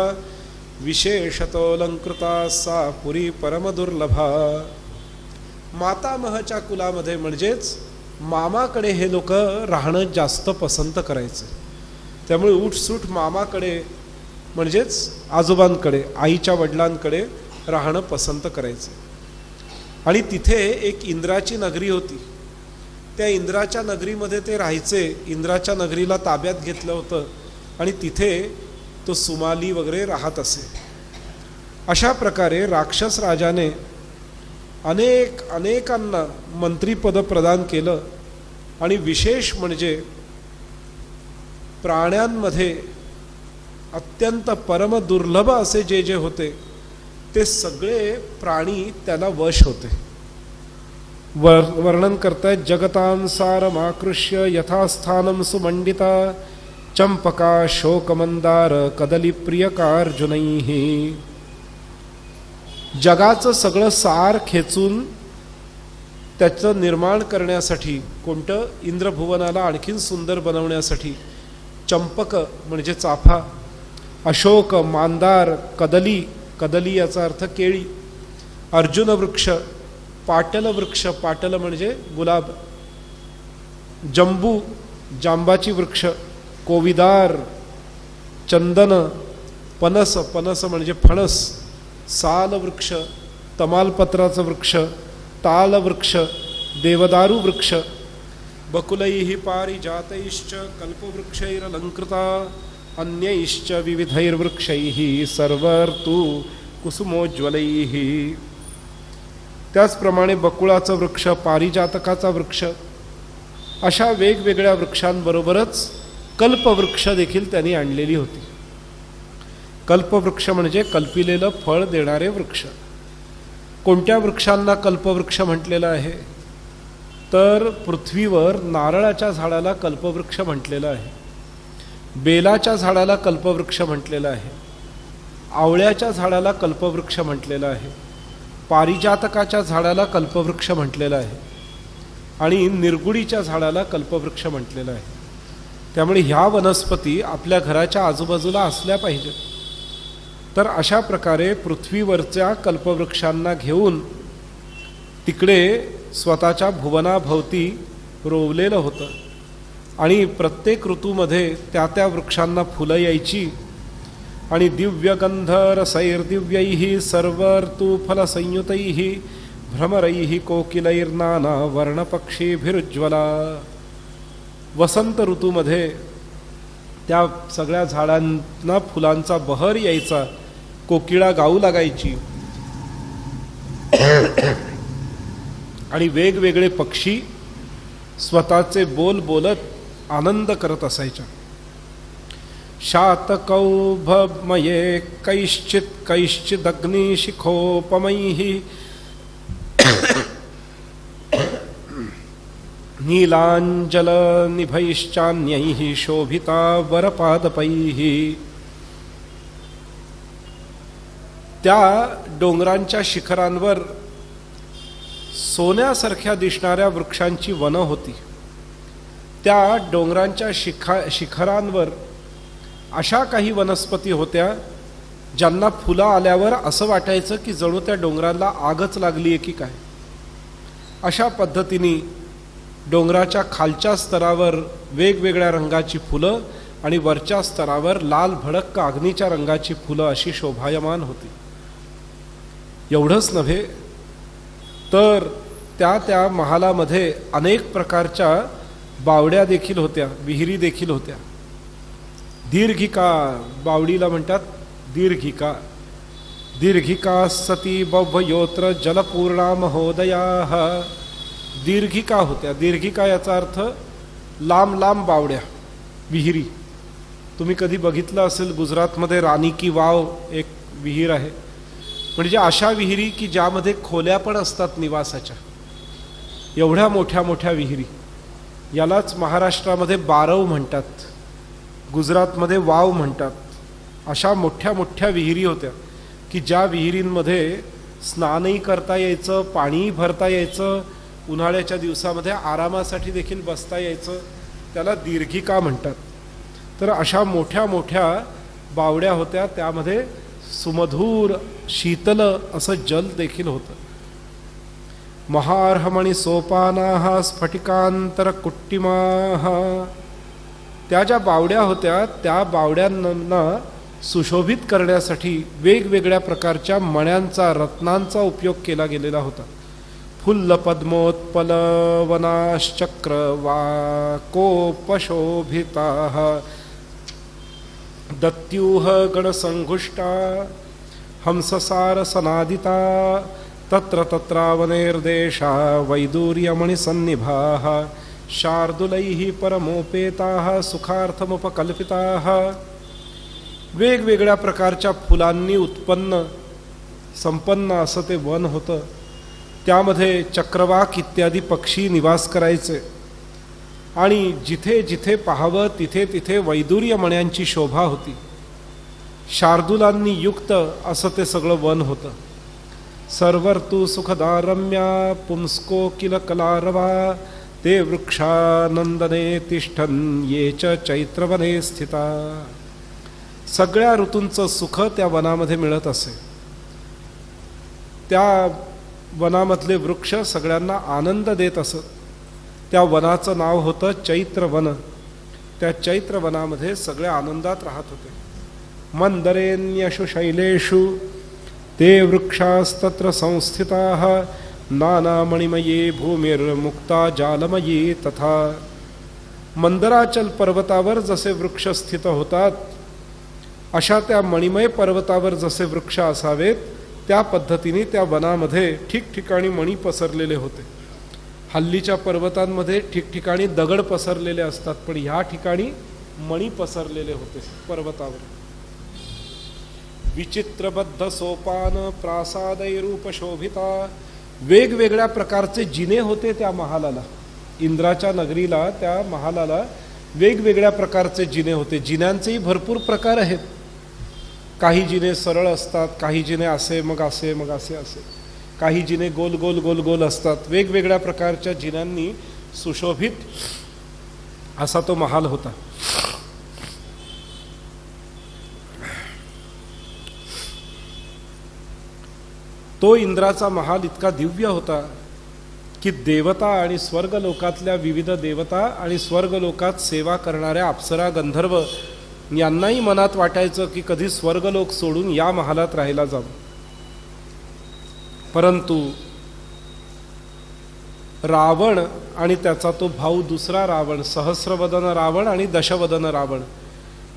विशेषतोऽलंकृता सा पुरी परमदुर्लभा. मातामहच्या कुलामध्ये म्हणजेच मामाकडे हे लोक राहणं जास्त पसंत करायचे. त्यामुळे उठसूट मामाकडे म्हणजेच आजोबांकडे, आईच्या वडिलांकडे राहणं पसंत करायचे. आणि तिथे एक इंद्राची नगरी होती. त्या इंद्राच्या नगरीमध्ये ते राहायचे. इंद्राच्या नगरीला ताब्यात घेतलं होतं आणि तिथे तो सुमाली वगैरे राहत असे. अशा प्रकारे राक्षस राजाने अनेकांना मंत्रीपद प्रदान केलं. आणि विशेष म्हणजे प्राण्यांमध्ये अत्यंत परम दुर्लभ असे जे जे होते ते सगळे प्राणी त्याला वश होते. वर्णन करतायत, जगतांसारमाकृष्य यथास्थानं सुमंडिता चंपका शोकमंदार कदलीप्रियकार्जुनैः. जगाचं सगळं सार खेचून त्याचं निर्माण करण्यासाठी, कोणतं, इंद्रभुवनाला आणखीन सुंदर बनवण्यासाठी चंपक म्हणजे चाफा, अशोक, मांदार, कदली, कदली याचा अर्थ केळी, अर्जुन वृक्ष, पाटल वृक्ष, पाटल म्हणजे गुलाब, जंबू, जांबाची वृक्ष, कोविदार, चंदन, पनस, पनस म्हणजे फणस, साल वृक्ष, तमालपत्राचं वृक्ष, ताल वृक्ष, देवदारू वृक्ष, बकुलैः पारिजातैश्च कल्पवृक्षैरलंकृता अन्यैश्च विविधैर्वृक्षैः सर्वर्तु कुसुमोज्ज्वलैः. त्याचप्रमाणे बकुळाचं वृक्ष, पारिजातकाचा वृक्ष, अशा वेगवेगळ्या वृक्षांबरोबरच कल्पवृक्ष देखील त्यांनी आणलेली होती. कल्पवृक्ष म्हणजे कल्पिलेलं फळ देणारे वृक्ष. कोणत्या वृक्षांना कल्पवृक्ष म्हटलेलं आहे तर पृथ्वीवर नारळाच्या झाडाला कल्पवृक्ष म्हटलेलं आहे, बेलाच्या झाडाला कल्पवृक्ष म्हटलेलं आहे, आवळ्याच्या झाडाला कल्पवृक्ष म्हटलेलं आहे, पारिजातकाच्या झाडाला कल्पवृक्ष म्हटलेलं आहे आणि निरगुडीच्या झाडाला कल्पवृक्ष म्हटलेलं आहे. त्यामुळे ह्या वनस्पती आपल्या घराच्या आजूबाजूला असल्या पाहिजेत. तर अशा प्रकारे पृथ्वीवरच्या कल्पवृक्षांना घेऊन तिकडे स्वतःच्या भुवनाभोवती रोवलेलं होतं आणि प्रत्येक ऋतूमध्ये त्या त्या वृक्षांना फुलं यायची आणि दिव्यगंधरसैर्दिव्यैः सर्वर्तुफलसंयुतैः भ्रमरैः कोकिलैर्नाना वर्णपक्षीभिरुज्ज्वला. वसंत ऋतूमध्ये त्या सगळ्या झाडांना फुलांचा बहर यायचा, कोकिळा गाऊ लागायची आणि वेगवेगळे पक्षी स्वतःचे बोल बोलत आनंद करत असायच्या. शातकौभमये कैश्चित कैश्चिदग्निशिखोपमैः नीलाञ्जलनिभैश्चान्यैः शोभिता वरपादपैः. त्या डोंगरांच्या शिखरांवर सोन्यासारख्या दिसणाऱ्या वृक्षांची वनं होती. त्या डोंगरांच्या शिखरांवर अशा काही वनस्पती होत्या ज्यांना फुलं आल्यावर असं वाटायचं की जणू त्या डोंगराला आगच लागली आहे की काय. अशा पद्धतीने डोंगराच्या खालच्या स्तरावर वेगवेगळ्या रंगाची फुलं आणि वरच्या स्तरावर लाल भडक अग्नीच्या रंगाची फुलं अशी शोभायमान होती. एवढंच नव्हे तर त्या त्या महालामध्ये अनेक प्रकारच्या बावड्या देखील होत्या, विहिरी देखील होत्या. दीर्घिका, बावडीला म्हणतात दीर्घिका. दीर्घिका सती बह्वयोत्र जलपूर्णा महोदयाः. दीर्घिका होत्या. दीर्घिका याचा अर्थ लांब लांब बावड्या, विहिरी. तुम्ही कधी बघितलं असेल गुजरातमध्ये राणी की वाव एक विहीर आहे. म्हणजे अशा विहिरी की ज्यामध्ये खोल्या पण असतात निवासाच्या, एवढ्या मोठ्या मोठ्या विहिरी. यालाच महाराष्ट्रामध्ये बारव म्हणतात, गुजरातमध्ये वाव म्हणतात. अशा मोठ्या मोठ्या विहिरी होत्या की ज्या विहिरींमध्ये स्नानही करता यायचं, पाणीही भरता यायचं, उन्हाळ्याच्या दिवसामध्ये आरामासाठी देखील बसता यायचं. त्याला दीर्घिका म्हणतात. तर अशा मोठ्या मोठ्या बावड्या होत्या. त्यामध्ये सुमधूर शीतल असं जल देखील होतं. महार्हमणी सोपानाः स्फटिकांतरकुट्टिमाः. त्या ज्या बावड्या होत्या त्या बावड्यांना सुशोभित करण्यासाठी वेगवेगळ्या प्रकारच्या मण्यांचा, रत्नांचा उपयोग केला गेलेला होता. फुल्ल पद्मोत्पल वनाश्चक्र वाकोपशोभिताः दत्यूह गणसंघुष्टा हंससार सनादिता तत्र तत्रावनेर्देशा वैदूर्यमणिसन्निभाः शार्दुलैः परमोपेताः सुखार्थमुपकल्पिताः. वेगवेगळ्या प्रकारच्या फुलांनी उत्पन्न संपन्न असं ते वन होतं. त्यामध्ये चक्रवाक इत्यादी पक्षी निवास करायचे आणि जिथे जिथे पाहावं तिथे तिथे वैदूर्य मण्यांची शोभा होती. शार्दुलांनी युक्त असं ते सगळं वन होतं. सर्वर्तु सुखदारम्या पुंस्को किल कलारवा ते वृक्षानंदने तिष्ठन् ये च चैत्रवने स्थिता. सगळ्या ऋतूंचं सुख त्या वनामध्ये मिळत असे. त्या वनामधले वृक्ष सगळ्यांना आनंद देत असत. त्या वनाचं नाव होतं चैत्रवन. त्या चैत्रवनामध्ये सगळे आनंदात राहत होते. मंदरेण्यशु शैलेषु ते वृक्षास्तत्र संस्थिताः नानामणिमयी भूमिर्मुक्ता जालमयी तथा. मंदराचल पर्वतावर जसे वृक्ष स्थित होतात अशा त्या मणिमय पर्वतावर जसे वृक्ष असावेत त्या पद्धतीने त्या वनामध्ये ठिकठिकाणी मणी पसरलेले होते. हल्लीच्या पर्वतांमध्ये ठिकठिकाणी दगड पसरलेले असतात, पण ह्या ठिकाणी मणी पसरलेले होते पर्वतावर. विचित्रबद्ध सोपान प्रासादैरूपशोभिता. वेगवेगळ्या प्रकारचे जिने होते त्या महालाला. इंद्राच्या नगरीला, त्या महालाला वेगवेगळ्या प्रकारचे जिने होते. जिन्यांचेही भरपूर प्रकार आहेत. काही जिने सरळ असतात, काही जिने असे मग असे मग असे असे, काही जिने गोल गोल गोल गोल असतात. वेगवेगळ्या प्रकारच्या जिन्यांनी सुशोभित असा तो महाल होता. तो इंद्राचा महाल इतका दिव्य होता की देवता आणि स्वर्गलोकातल्या विविध देवता आणि स्वर्गलोकात सेवा करणाऱ्या अप्सरा गंधर्व यांनाही मनात वाटायचं की कधी स्वर्गलोक सोडून या महालात राहायला जावं. परंतु रावण आणि त्याचा तो भाऊ दुसरा रावण, सहस्रवदन रावण आणि दशवदन रावण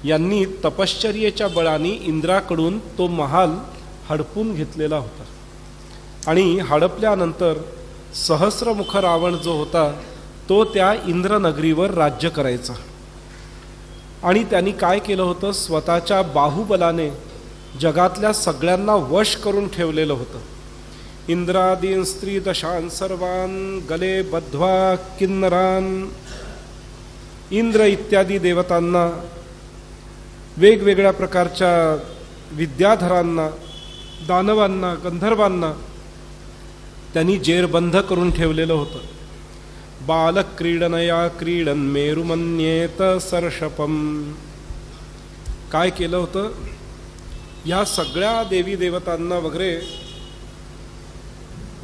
यांनी तपश्चर्येच्या बळाने इंद्राकडून तो महाल हडपून घेतलेला होता. आणि हडपल्यानंतर सहस्रमुख रावण जो होता तो त्या इंद्रनगरीवर राज्य करायचा. आणि त्यांनी काय केलं होतं, स्वतःच्या बाहुबलाने जगातल्या सगळ्यांना वश करून ठेवलेलं होतं. इंद्रादीन स्त्री दशान सर्वान गले बद्ध्वा किन्नरान. इंद्र इत्यादी देवतांना, वेगवेगळ्या प्रकारच्या विद्याधरांना, दानवांना, गंधर्वांना त्यांनी जेरबंद करून ठेवलेलं होतं. बालक्रीडनया क्रीडन मेरुमन्येत सर्षपम. काय केलं होतं, या सगळ्या देवी देवतांना वगैरे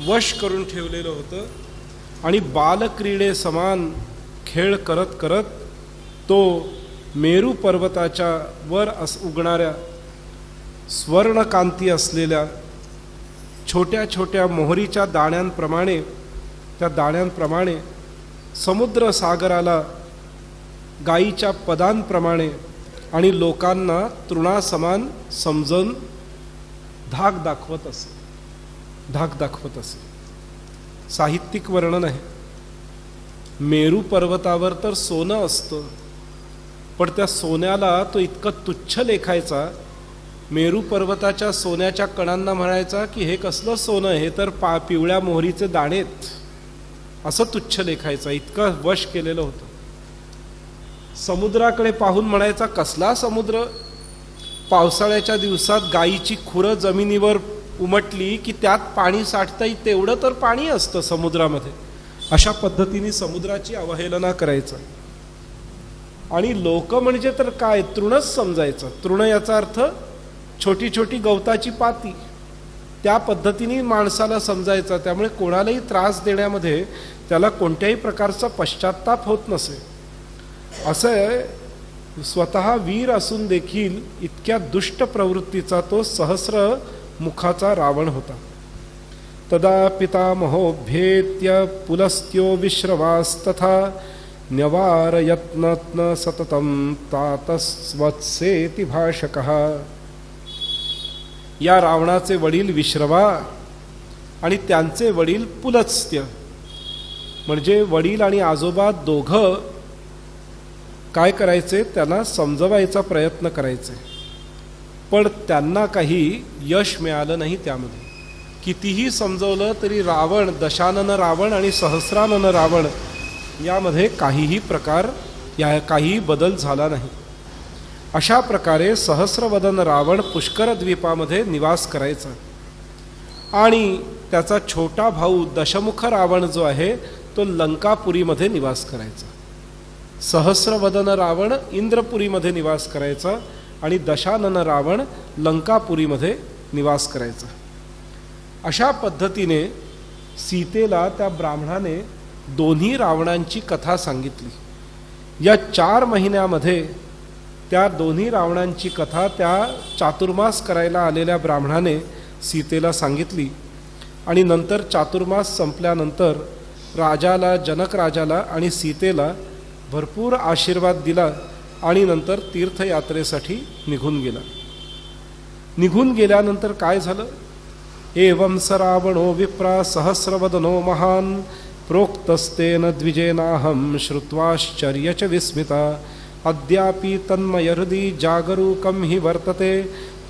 वश करून ठेवलेलं होतं. आणि बालक्रीडे समान खेळ करत करत तो मेरू पर्वताच्या वर उगणाऱ्या स्वर्णकांती असलेल्या छोट्या छोट्या मोहरीच्या दाण्यांप्रमाणे, त्या दाण्यांप्रमाणे समुद्र सागराला गायीच्या पदांप्रमाणे आणि लोकांना तृणासमान समजून धाक दाखवत असे, धाक दाखवत असे. साहित्यिक वर्णन आहे. मेरू पर्वतावर तर सोनं असतं, पण त्या सोन्याला तो इतकं तुच्छ लेखायचा. मेरू पर्वताच्या सोन्याच्या कणांना म्हणायचा की हे कसलं सोनं, हे तर पिवळ्या मोहरीचे दाणेत, असं तुच्छ लेखायचा. इतकं वश केलेलं होतं. समुद्राकडे पाहून म्हणायचा कसला समुद्र, पावसाळ्याच्या दिवसात गायीची खुरं जमिनीवर उमटली की त्यात पाणी साठतं, तेवढं तर पाणी असतं समुद्रामध्ये. अशा पद्धतीने समुद्राची अवहेलना करायचं. आणि लोक म्हणजे तर काय, तृणच समजायचं. तृण याचा अर्थ छोटी छोटी गवताची पाती, त्या पद्धतीने माणसाला समजायचा. त्यामुळे कोणालाही त्रास देण्यामध्ये त्याला कोणत्याही प्रकारचा पश्चात्ताप होत नसे. असं स्वतः वीर असून देखील इतक्या दुष्ट प्रवृत्तीचा तो सहस्र मुखाचा रावण होता. तदा पितामहोभ्येत्य पुलस्त्यो विश्रवास्तथा न्यवारयत्न सततं तातस्वत्सेति भाषकः. या रावणाचे वडील विश्रवा आणि त्यांचे वडील पुलस्त्य, म्हणजे वडील आणि आजोबा दोघं काय करायचे, त्यांना समजवायचा प्रयत्न करायचे. पण त्यांना काही यश मिळालं नाही. त्यामध्ये कितीही समजवलं तरी रावण, दशानन रावण आणि सहस्रानन रावण यामध्ये काहीही काही बदल झाला नाही. अशा प्रकारे सहस्रवदन रावण पुष्कर द्वीपामध्ये निवास करायचा. आणि त्याचा छोटा भाऊ दशमुख रावण जो आहे तो लंकापुरीमध्ये निवास करायचा. सहस्रवदन रावण इंद्रपुरीमध्ये निवास करायचा आणि दशानन रावण लंकापुरीमध्ये निवास करायचा. अशा पद्धतीने सीतेला त्या ब्राह्मणाने दोन्ही रावणांची कथा सांगितली. या 4 महिन्यामध्ये त्या दोन्ही रावणांची कथा त्या चातुर्मास करायला आलेल्या ब्राह्मणाने सीतेला सांगितली. आणि नंतर चातुर्मास संपल्यानंतर राजाला, जनक राजाला आणि सीतेला भरपूर आशीर्वाद दिला आणि नंतर तीर्थयात्रेसाठी निघून गेला. निघून गेल्यानंतर काय झालं, एवं स रावणो विप्रा सहस्रवदनो महान प्रोक्तस्तेन द्विजेनाहं श्रुत्वाश्चर्य च विस्मिता अद्यापि तन्मय हृदि जागरूकं हि वर्तते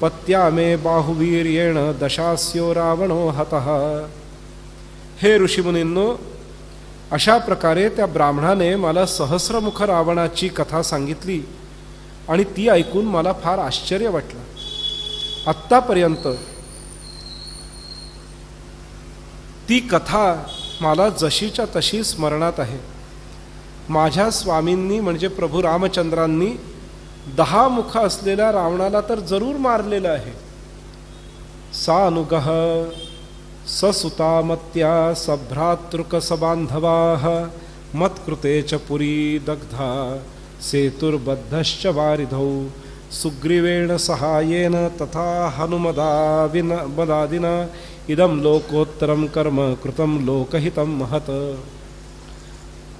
पत्या मे बाहुवीर्येण दशास्यो रावणो हतः. हे ऋषीमुनींनो, अशा प्रकारे त्या ब्राह्मणाने मला सहस्रमुख रावणाची कथा सांगितली आणि ती ऐकून मला फार आश्चर्य वाटलं. आत्तापर्यंत ती कथा मला जशीच्या तशी स्मरणात आहे. माझ्या स्वामींनी म्हणजे प्रभू रामचंद्रांनी 10 मुख असलेल्या रावणाला तर जरूर मारलेलं आहे. सानुगः ससुतामत्या सभ्रातृकसबांधवाः मत्कृते च पुरी दग्धा सेतुर्बद्धश्च वारिधौ सुग्रीवेण सहायेन तथा हनुमदादिना इदं लोकोत्तरं कर्म कृतं लोकहितं महत्.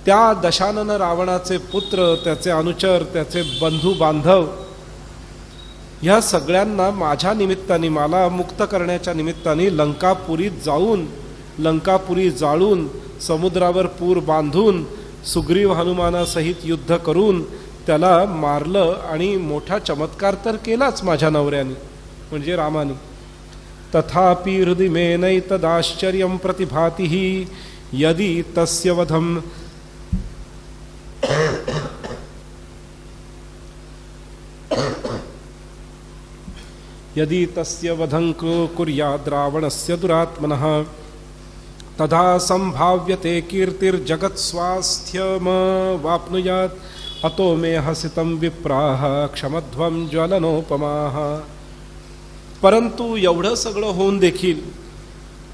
त्या दशानन रावणाचे पुत्र, त्याचे अनुचर, त्याचे बंधू बांधव ह्या सगळ्यांना माझ्या निमित्ताने, मला मुक्त करण्याच्या निमित्ताने लंकापुरीत जाऊन, लंकापुरी जाळून, समुद्रावर पूर बांधून, सुग्रीव हनुमानासहित युद्ध करून त्याला मारलं. आणि मोठा चमत्कार तर केलाच माझ्या नवऱ्याने म्हणजे रामाने. तथापि हृदि मे नैतदाश्चर्यं प्रतिभाति यदि तस्य वधं यदि तस्य वधं कुर्याद् रावणस्य दुरात्मनः तदा संभाव्यते कीर्तिर्जगत्स्वास्थ्यमवाप्नुयात् अतो मे हसितं विप्राः क्षमध्वं ज्वलनोपमाः. परंतु एवढं सगळं होऊन देखील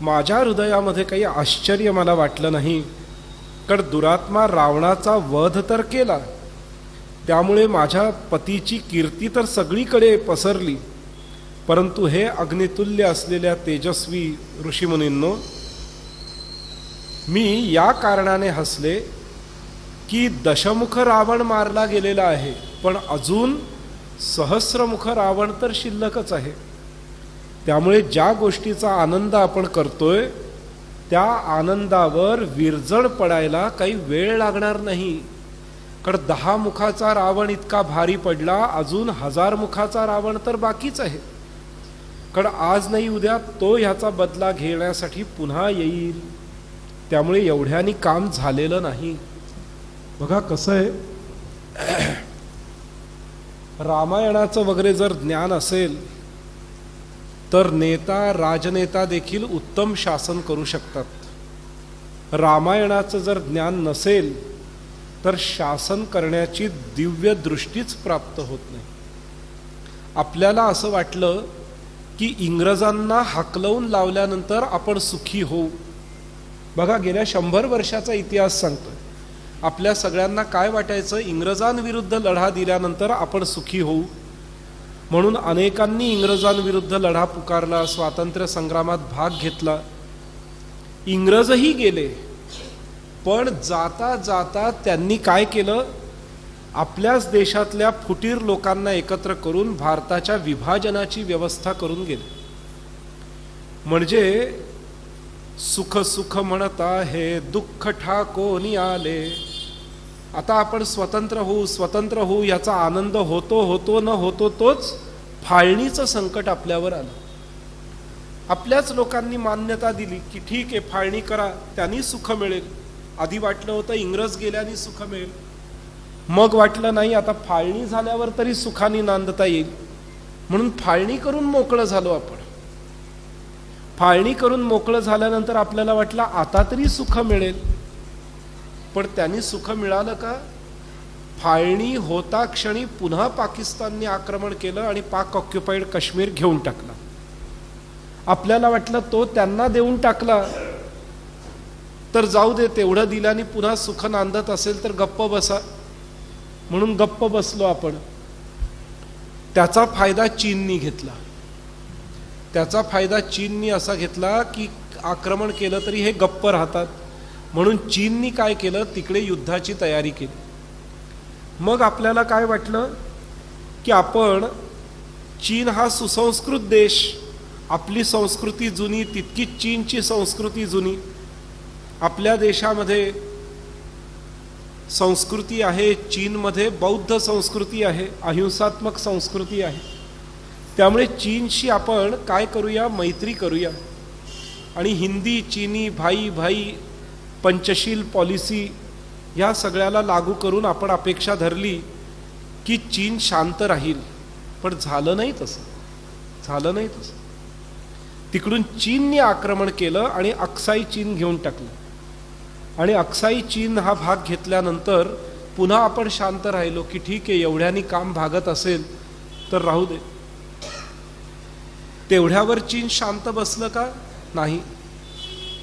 माझ्या हृदयामध्ये काही आश्चर्य मला वाटलं नाही. कारण दुरात्मा रावणाचा वध तर केला, त्यामुळे माझ्या पतीची कीर्ती तर सगळीकडे पसरली. परंतु हे अग्नितुल्य असलेल्या तेजस्वी ऋषीमुनींनो, मी या कारणाने हसले की दशमुख रावण मारला गेलेला आहे, पण अजून सहस्रमुख रावण तर शिल्लकच आहे. त्यामुळे ज्या गोष्टीचा आनंद आपण करतोय त्या आनंदावर विरजण पडायला काही वेळ लागणार नाही. कारण 10 मुखाचा रावण इतका भारी पडला, अजून 1000 मुखाचा रावण तर बाकीच आहे. कारण आज नाही उद्या तो ह्याचा बदला घेण्यासाठी पुन्हा येईल. त्यामुळे एवढ्यानी काम झालेलं नाही. बघा कसं आहे, रामायणाचं वगैरे जर ज्ञान असेल तर नेता राजनेता देखील उत्तम शासन करू शकतात. रामायणाचं जर ज्ञान नसेल तर शासन करण्याची दिव्य दृष्टीच प्राप्त होत नाही. आपल्याला असं वाटलं की इंग्रजांना हाकलवून लावल्यानंतर आपण सुखी होऊ. बघा गेल्या 100 वर्षाचा इतिहास सांगतोय. आपल्या सगळ्यांना काय वाटायचं, इंग्रजांविरुद्ध लढा दिल्यानंतर आपण सुखी होऊ. म्हणून अनेकांनी इंग्रजांविरुद्ध लढा पुकारला, स्वातंत्र्य संग्रामात भाग घेतला. इंग्रजही गेले, पण जाता जाता त्यांनी काय केलं, आपल्याच देशातल्या फुटीर लोकांना एकत्र करून भारताच्या विभाजनाची व्यवस्था करून गेले. म्हणजे सुख सुख म्हणता हे दुःख ठाकोनी आले. आता आपण स्वतंत्र होऊ याचा आनंद होतो न होतो तोच फाळणीचं संकट आपल्यावर आलं. आपल्याच लोकांनी मान्यता दिली की ठीक आहे फाळणी करा, त्यांनी सुख मिळेल. आधी वाटलं होतं इंग्रज गेल्याने सुख मिळेल, मग वाटलं नाही आता फाळणी झाल्यावर तरी सुखाने नांदता येईल, म्हणून फाळणी करून मोकळं झालो आपण. फाळणी करून मोकळं झाल्यानंतर आपल्याला वाटलं आता तरी सुख मिळेल, पण त्यांनी सुख मिळालं का? फाळणी होता क्षणी पुन्हा पाकिस्तानने आक्रमण केलं आणि पाक ऑक्युपाईड काश्मीर घेऊन टाकला. आपल्याला वाटलं तो त्यांना देऊन टाकला तर जाऊ दे, तेवढं दिल्याने पुन्हा सुख नांदत असेल तर गप्प बसा, म्हणून गप्प बसलो आपण. त्याचा फायदा चीननी घेतला. त्याचा फायदा चीननी असा घेतला की आक्रमण केलं तरी हे गप्प राहतात, म्हणून चीननी काय केलं, तिकडे युद्धाची तयारी केली. मग आपल्याला काय वाटलं की आपण, चीन हा सुसंस्कृत देश, आपली संस्कृती जुनी तितकीच चीनची संस्कृती जुनी. आपल्या देशामध्ये संस्कृती आहे, चीनमध्ये बौद्ध संस्कृती आहे, अहिंसात्मक संस्कृती आहे. त्यामुळे चीनशी आपण काय करूया, मैत्री करूया आणि हिंदी चीनी भाई भाई पंचशील पॉलिसी या सगळ्याला लागू करून आपण अपेक्षा धरली की चीन शांत राहील. पण झालं नाही तसं. तिकडून चीनने आक्रमण केलं आणि अक्साई चीन घेऊन टाकलं. आणि अक्साई चीन हा भाग घेतल्यानंतर पुन्हा आपण शांत राहिलो की ठीक आहे एवढ्यानी काम भागत असेल तर राहू दे. तेवढ्यावर चीन शांत बसलं का? नाही.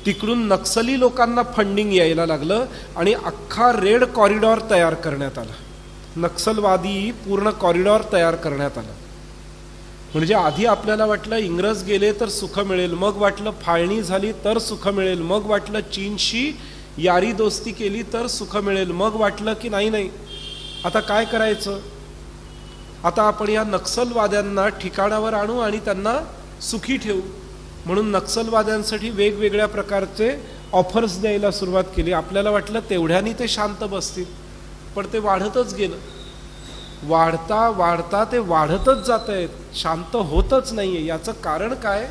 तिकडून नक्सली लोकांना फंडिंग यायला लागलं आणि अख्खा रेड कॉरिडॉर तयार करण्यात आला. नक्सलवादी पूर्ण कॉरिडॉर तयार करण्यात आला. म्हणजे आधी आपल्याला वाटलं इंग्रज गेले तर सुख मिळेल, मग वाटलं फाळणी झाली तर सुख मिळेल, मग वाटलं चीनशी यारी दोस्ती केली तर सुख मिळेल, मग वाटलं की नाही आता काय करायचं, आता आपण या नक्सलवाद्यांना ठिकाणावर आणू आणि त्यांना सुखी ठेवू. म्हणून नक्सलवाद्यांसाठी वेगवेगळ्या प्रकारचे ऑफर्स द्यायला सुरुवात केली. आपल्याला वाटलं तेवढ्यानी ते शांत बसतील, पण ते वाढतच गेलं. वाढता वाढता ते वाढतच जात आहेत, शांत होतच नाहीये. याचं कारण काय?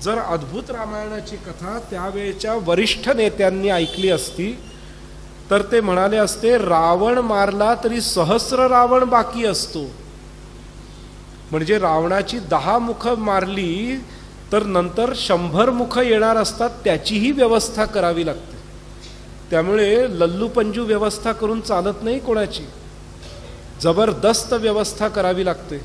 जर अद्भुत रामायणाची कथा त्यावेळच्या वरिष्ठ नेत्यांनी ऐकली असती तर ते म्हणाले असते, रावण मारला तरी सहस्र रावण बाकी असतो. म्हणजे रावणाची 10 मुख मारली तर नंतर 100 मुख येणार असतात, त्याचीही व्यवस्था करावी लागते. त्यामुळे लल्लू पंजू व्यवस्था करून चालत नाही कोणाची, जबरदस्त व्यवस्था करावी लागते.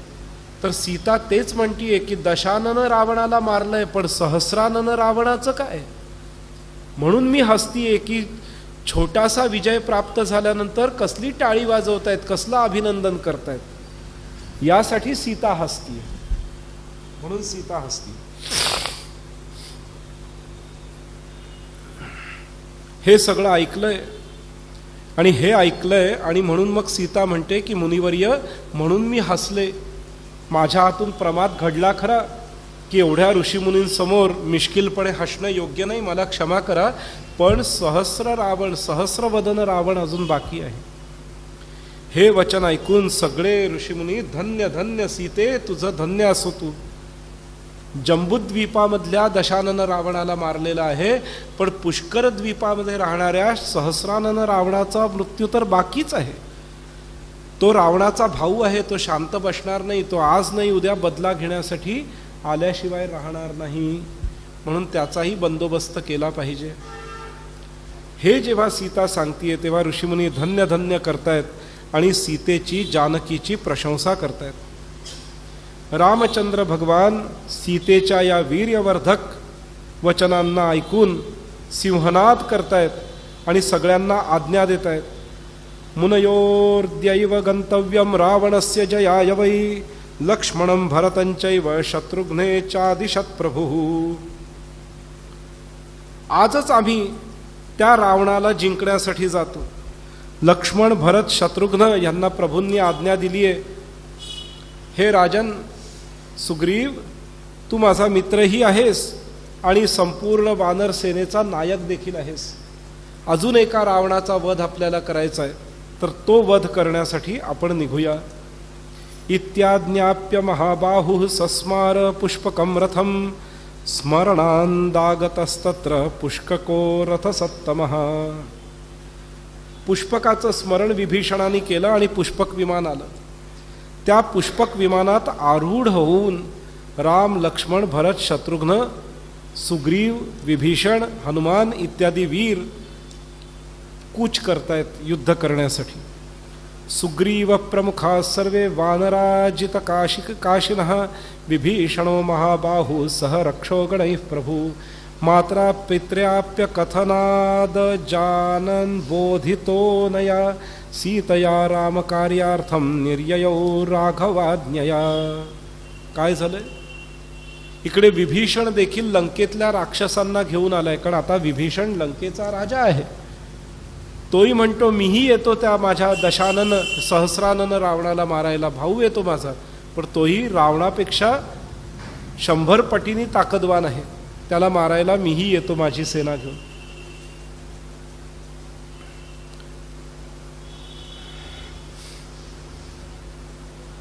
तर सीता तेच म्हणतीये की दशाननं रावणाला मारलंय पण सहस्राननं रावणाचं काय. म्हणून मी हसतीये की छोटासा विजय प्राप्त झाल्यानंतर कसली टाळी वाजवतायत, कसलं अभिनंदन करतायत, यासाठी सीता हसतीये. म्हणून सीता हसती. हे सगळं ऐकलंय आणि म्हणून मग सीता म्हणते की मुनिवर्य, म्हणून मी हसले, माझ्या हातून प्रमाद घडला खरा, की एवढ्या ऋषीमुनींसमोर मिश्किलपणे हसणं योग्य नाही, मला क्षमा करा, पण सहस्रवदन रावण अजून बाकी आहे. हे वचन ऐकून सगळे ऋषीमुनी धन्य धन्य सीते, तुझं धन्य असो तू. जंबूद्वीपामधल्या दशानन रावणाला मारलेला आहे, पण पुष्कर द्वीपामध्ये राहणाऱ्या सहस्रानन रावणाचा मृत्यू तर बाकीच आहे. तो रावणाचा भाऊ आहे, तो शांत बसणार नाही, तो आज नाही उद्या बदला घेण्यासाठी आल्याशिवाय राहणार नाही, म्हणून त्याचाही बंदोबस्त केला पाहिजे. हे जेव्हा सीता सांगतीये तेव्हा ऋषीमुनी धन्य धन्य करतायत आणि सीतेची, जानकीची प्रशंसा करतायत. रामचंद्र भगवान सीतेच्या या वीर्यवर्धक वचनांना ऐकून सिंहनाद करतायत आणि सगळ्यांना आज्ञा देत आहेत. मुनयोर्द्यैव गंतव्यम रावणस्य जयाय वै लक्ष्मणं भरतंचैव शत्रुघ्ने चादिशत प्रभु. आजच आम्ही त्या रावणाला जिंकण्यासाठी जातो. लक्ष्मण, भरत, शत्रुघ्न यांना प्रभूंनी आज्ञा दिली आहे, हे राजन सुग्रीव, तू माझा मित्रही आहेस आणि संपूर्ण वानर सेनेचा नायक देखील आहेस. अजून एका रावणाचा वध आपल्याला करायचा आहे, तर तो वध करण्यासाठी आपण निघूया. इत्याज्ञाप्य महाबाहु सस्मार पुष्पकम रथम स्मरणांदागतस्तत्र पुष्पको रथसत्तमः. पुष्पकाचं स्मरण विभीषणाने केलं आणि पुष्पक विमान आलं. त्या पुष्पक विमानात आरूढ होऊन राम, लक्ष्मण, भरत, शत्रुघ्न, सुग्रीव, विभीषण, हनुमान इत्यादी वीर कूच करतायत युद्ध करण्यासाठी. सुग्रीव प्रमुखा सर्वे वानराजित काशिनः विभीषणो महाबाहु सह रक्षो गणैः प्रभु. मात्रा पित्र्याप्य कथनाद जानन बोधितो नया सीतया राम कार्यार्थम निर्ययो राघवाज्ञया. काय झालंय? इकडे विभीषण देखील लंकेतल्या राक्षसांना घेऊन आलाय, कारण आता विभीषण लंकेचा राजा आहे. तोही म्हणतो मीही येतो त्या माझ्या दशानन सहस्रानन रावणाला मारायला, भाऊ येतो माझा, पण तोही रावणापेक्षा 100 पटीने ताकदवान आहे, त्याला मारायला मीही येतो माझी सेना घेऊन.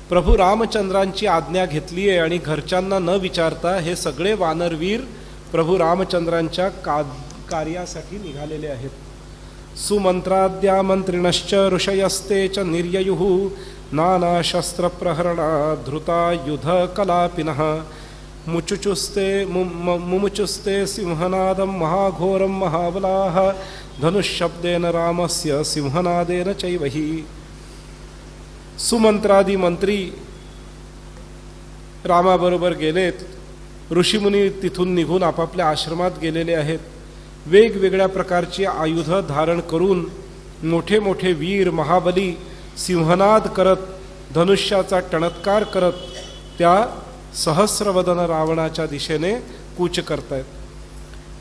प्रभू रामचंद्रांची आज्ञा घेतली आहे आणि घरच्यांना न विचारता हे सगळे वानरवीर प्रभू रामचंद्रांच्या कार्यासाठी निघालेले आहेत. सुमंत्राद्या मंत्रिणश्च ऋषयस्ते च निर्ययुः नाना शस्त्र प्रहरणा धृता युध कलापिनः मुमुचुस्ते सिंहनादं महाघोरं महाबलाः धनुष्शब्देन रामस्य सिंहनादेन चैवहि. सुमंत्रादी मंत्री रामाबरोबर गेलेत. ऋषीमुनी तिथून निघून आपापल्या आश्रमात गेलेले आहेत. वेगवेगळ्या प्रकारची आयुध धारण करून मोठे मोठे वीर महाबली सिंहनाद करत, धनुष्याचा टणत्कार करत त्या सहस्रवदन रावणाच्या दिशेने कूच करतायत.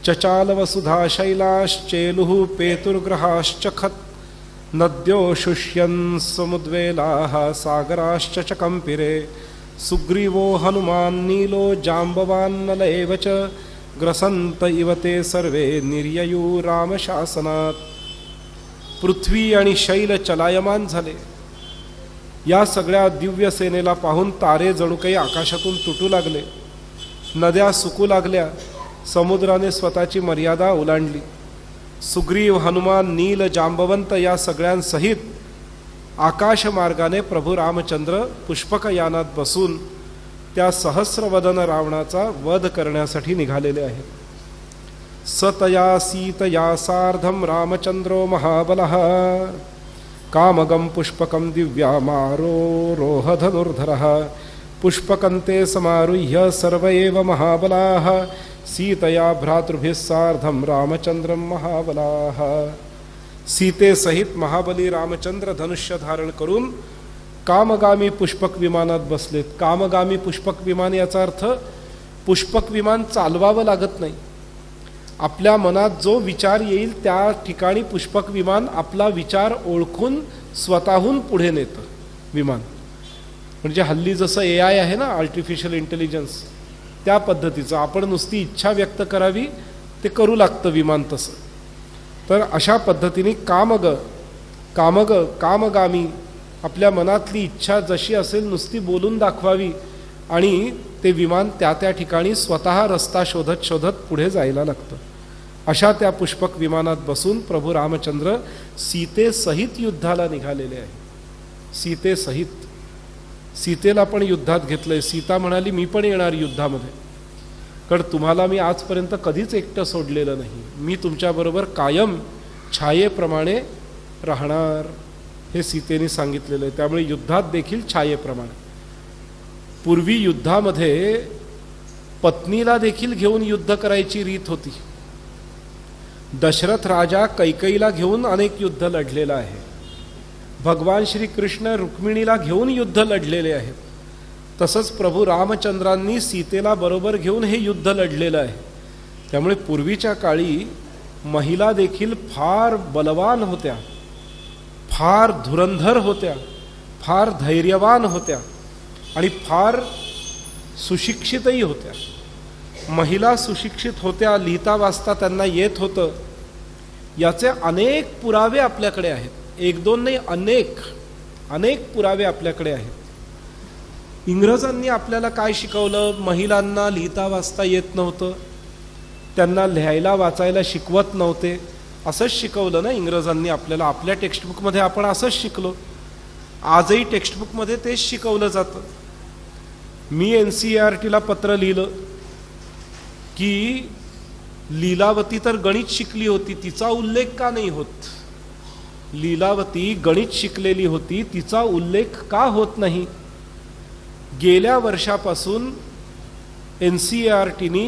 चचाल वसुधा शैलाश्चेलुः पेतुर्ग्रहाश्च खत नद्यो शुष्यन् समुद्वेलाः सागराश्च च कंपिरे. सुग्रीवो हनुमान नीलो जाम्बवान्नल एव च ग्रसंत इव ते सर्वे निर्ययू रामशासनात. पृथ्वी आणि शैल चलायमान झाले. या सगळ्या दिव्य सेनेला पाहून तारे जणू काही आकाशातून तुटू लागले, नद्या सुकू लागल्या, समुद्राने स्वतःची मर्यादा ओलांडली. सुग्रीव, हनुमान, नील, जांबवंत या सगळ्यांसहित आकाशमार्गाने प्रभू रामचंद्र पुष्पकयानात बसून त्या सहस्रवदन रावणाचा वध करण्यासाठी निघालेले आहेत. सतया सीतया सार्धम रामचंद्रो महाबलः कामगम पुष्पकं दिव्यामारोह धनुर्धरः. पुष्पकन्ते समारुह्य सर्व एव महाबलाः सीतया भ्रातृभिः सार्धम रामचंद्रम महाबलाः. सीतेसहित महाबली रामचंद्र धनुष्य धारण करून कामगामी पुष्पक विमानात बसलेत. कामगामी पुष्पक विमान याचा अर्थ पुष्पक विमान चालवावं लागत नाही. आपल्या मनात जो विचार येईल त्या ठिकाणी पुष्पक विमान आपला विचार ओळखून स्वतःहून पुढे नेतं विमान. म्हणजे हल्ली जसं AI आहे ना, आर्टिफिशियल इंटेलिजन्स, त्या पद्धतीचं. आपण नुसती इच्छा व्यक्त करावी ते करू लागतं विमान तसं. तर अशा पद्धतीने कामगामी आपल्या मनातली इच्छा जशी असेल नुसती बोलून दाखवावी आणि ते विमान त्या त्या ठिकाणी स्वतः रस्ता शोधत शोधत पुढे जायला लागतं. अशा त्या पुष्पक विमानात बसून प्रभू रामचंद्र सीतेसहित युद्धाला निघालेले आहे. सीतेसहित. सीतेला पण युद्धात घेतलंय. सीता म्हणाली मी पण येणार युद्धामध्ये, कारण तुम्हाला मी आजपर्यंत कधीच एकटं सोडलेलं नाही, मी तुमच्याबरोबर कायम छायेप्रमाणे राहणार, हे सीतेने सांगितलेलं आहे. त्यामुळे युद्धात देखील छायेप्रमाणे. पूर्वी युद्धामध्ये पत्नीला देखील घेऊन युद्ध करायची रीत होती. दशरथ राजा कैकेयीला घेऊन अनेक युद्ध लढलेला आहे. भगवान श्रीकृष्ण रुक्मिणीला घेऊन युद्ध लढलेले आहेत. तसंच प्रभू रामचंद्रांनी सीतेला बरोबर घेऊन हे युद्ध लढलेलं आहे. त्यामुळे पूर्वीच्या काळी महिला देखील फार बलवान होत्या, फार धुरंधर होत्या, फार धैर्यवान होत्या आणि फार सुशिक्षितही होत्या. महिला सुशिक्षित होत्या, लिहिता वाचता त्यांना येत होतं, याचे अनेक पुरावे आपल्याकडे आहेत. एक दोन नाही, अनेक पुरावे आपल्याकडे आहेत. इंग्रजांनी आपल्याला काय शिकवलं? महिलांना लिहिता वाचता येत नव्हतं, त्यांना लिहायला वाचायला शिकवत नव्हते, असंच शिकवलं ना इंग्रजांनी आपल्याला. आपल्या टेक्स्टबुकमध्ये आपण असंच शिकलो. आजही टेक्स्टबुकमध्ये तेच शिकवलं जातं. मी NCERTला पत्र लिहिलं की लीलावती तर गणित शिकली होती, तिचा उल्लेख का नाही होत? लीलावती गणित शिकलेली होती, तिचा उल्लेख का होत नाही? गेल्या वर्षापासून NCERTनी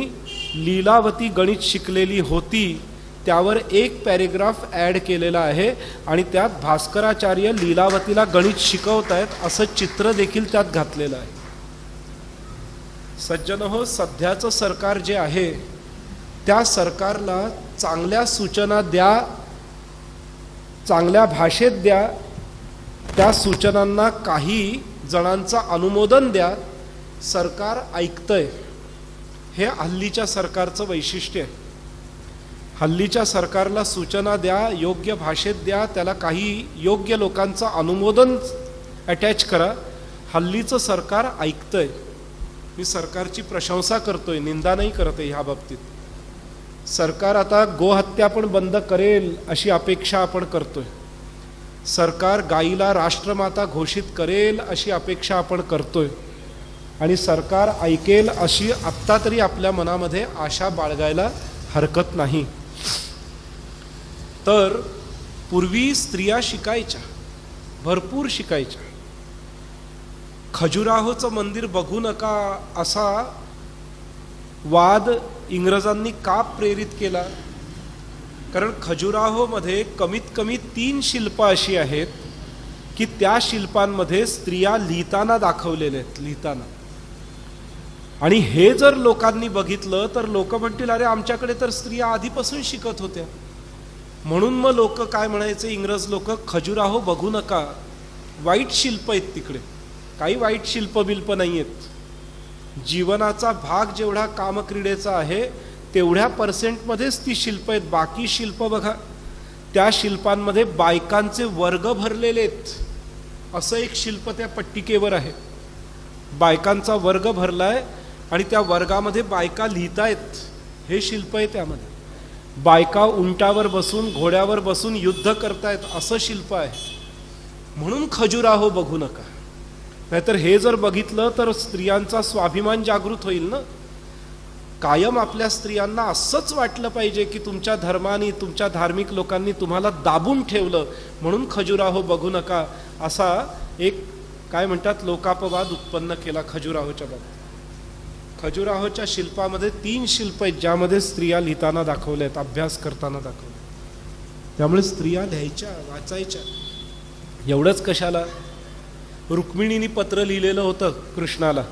लीलावती गणित शिकलेली होती त्यावर एक पॅरेग्राफ ॲड केलेला आहे आणि त्यात भास्कराचार्य लीलावतीला गणित शिकवतायत असं चित्र देखील त्यात घातलेलं आहे. सज्जनहो, सध्याचं सरकार जे आहे त्या सरकारला चांगल्या सूचना द्या, चांगल्या भाषेत द्या, त्या सूचनांना काही जणांचं अनुमोदन द्या, सरकार ऐकतंय. हे हल्लीच्या सरकारचं वैशिष्ट्य आहे. हल्लीच्या सरकारला सूचना द्या, योग्य भाषेत द्या, त्याला काही योग्य लोकांचं अनुमोदन अटॅच करा. हल्लीचं सरकार ऐकतंय. मी सरकारची प्रशंसा करतोय, निंदा नाही करतोय ह्या बाबतीत. सरकार आता गोहत्या पण बंद करेल अशी अपेक्षा आपण करतोय. सरकार गाईला राष्ट्रमाता घोषित करेल अशी अपेक्षा आपण करतोय. आणि सरकार ऐकेल अशी आत्ता तरी आपल्या मनामध्ये आशा बाळगायला हरकत नाही. तर पूर्वी स्त्रिया शिकायच्या, भरपूर शिकायच्या. खजुराहोचं मंदिर बघू नका असा वाद इंग्रजांनी का प्रेरित केला? कारण खजुराहोमध्ये कमीत कमी 3 शिल्प अशी आहेत की त्या शिल्पांमध्ये स्त्रिया लिहिताना दाखवलेल्या आहेत, लिहिताना. आणि हे जर लोकांनी बघितलं तर लोक म्हणतील अरे आमच्याकडे तर स्त्रिया आधीपासून शिकत होत्या. म्हणून मग लोक काय म्हणायचे, इंग्रज लोक, खजुराहो बघू नका, वाईट शिल्प आहेत तिकडे. काही वाईट शिल्प बिल्प नाही आहेत. जीवनाचा भाग जेवढा कामक्रीडेचा आहे तेवढ्या पर्सेंटमध्येच ती शिल्प आहेत. बाकी शिल्प बघा, त्या शिल्पांमध्ये बायकांचे वर्ग भरलेले आहेत. असं एक शिल्प त्या पट्टिकेवर आहे. बायकांचा वर्ग भरलाय आणि त्या वर्गामध्ये बायका लिहितायत, हे शिल्प आहे. त्यामध्ये बायका उंटावर बसून, घोड्यावर बसून युद्ध करतायत, असं शिल्प आहे. म्हणून खजुराहो बघू नका. नाहीतर हे जर बघितलं तर स्त्रियांचा स्वाभिमान जागृत होईल ना. कायम आपल्या स्त्रियांना असंच वाटलं पाहिजे की तुमच्या धर्माने, तुमच्या धार्मिक लोकांनी तुम्हाला दाबून ठेवलं, म्हणून खजुराहो बघू नका असा एक काय म्हणतात लोकापवाद उत्पन्न केला खजुराहोच्या बाबतीत. खजुराहोच्या शिल्पामध्ये 3 शिल्प आहेत ज्यामध्ये स्त्रिया लिहिताना दाखवल्या आहेत, अभ्यास करताना दाखवल्या. त्यामुळे स्त्रिया लिहायच्या, वाचायच्या. एवढंच कशाला, रुक्मिणीने पत्र लिहिलेलं होतं कृष्णाला.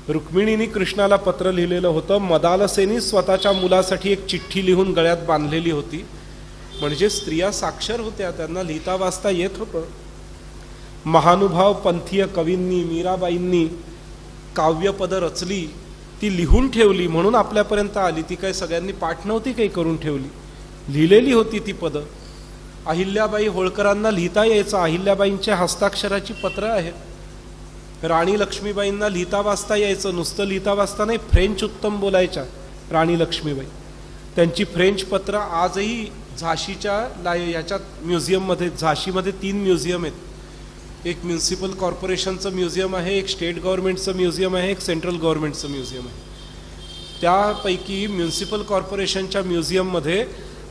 रुक्मिणीने कृष्णाला पत्र लिहिलेलं होतं. मदालसेनी स्वतःच्या मुलासाठी एक चिठ्ठी लिहून गळ्यात बांधलेली होती. म्हणजे स्त्रिया साक्षर होत्या, त्यांना लिहिता वाचता येत होतं. महानुभाव पंथीय कवींनी, मीराबाईंनी काव्यपदं रचली, ती लिहून ठेवली म्हणून आपल्यापर्यंत आली. ती काही सगळ्यांनी पाठ नव्हती काही करून ठेवली, लिहिलेली होती ती पदं. अहिल्याबाई होळकरांना लिहिता यायचं, अहिल्याबाईंच्या हस्ताक्षराची पत्र आहेत. राणी लक्ष्मीबाईंना लिहिता वाचता यायचं, नुसतं लिहिता वाचता नाही, फ्रेंच उत्तम बोलायच्या राणी लक्ष्मीबाई. त्यांची फ्रेंच पत्र आजही झाशीच्या याच्यात म्युझियममध्ये, झाशीमध्ये 3 म्युझियम आहेत. एक म्युन्सिपल कॉर्पोरेशनचं म्युझियम आहे, एक स्टेट गव्हर्नमेंटचं म्युझियम आहे, एक सेंट्रल गव्हर्नमेंटचं म्युझियम आहे. त्यापैकी म्युन्सिपल कॉर्पोरेशनच्या म्युझियममध्ये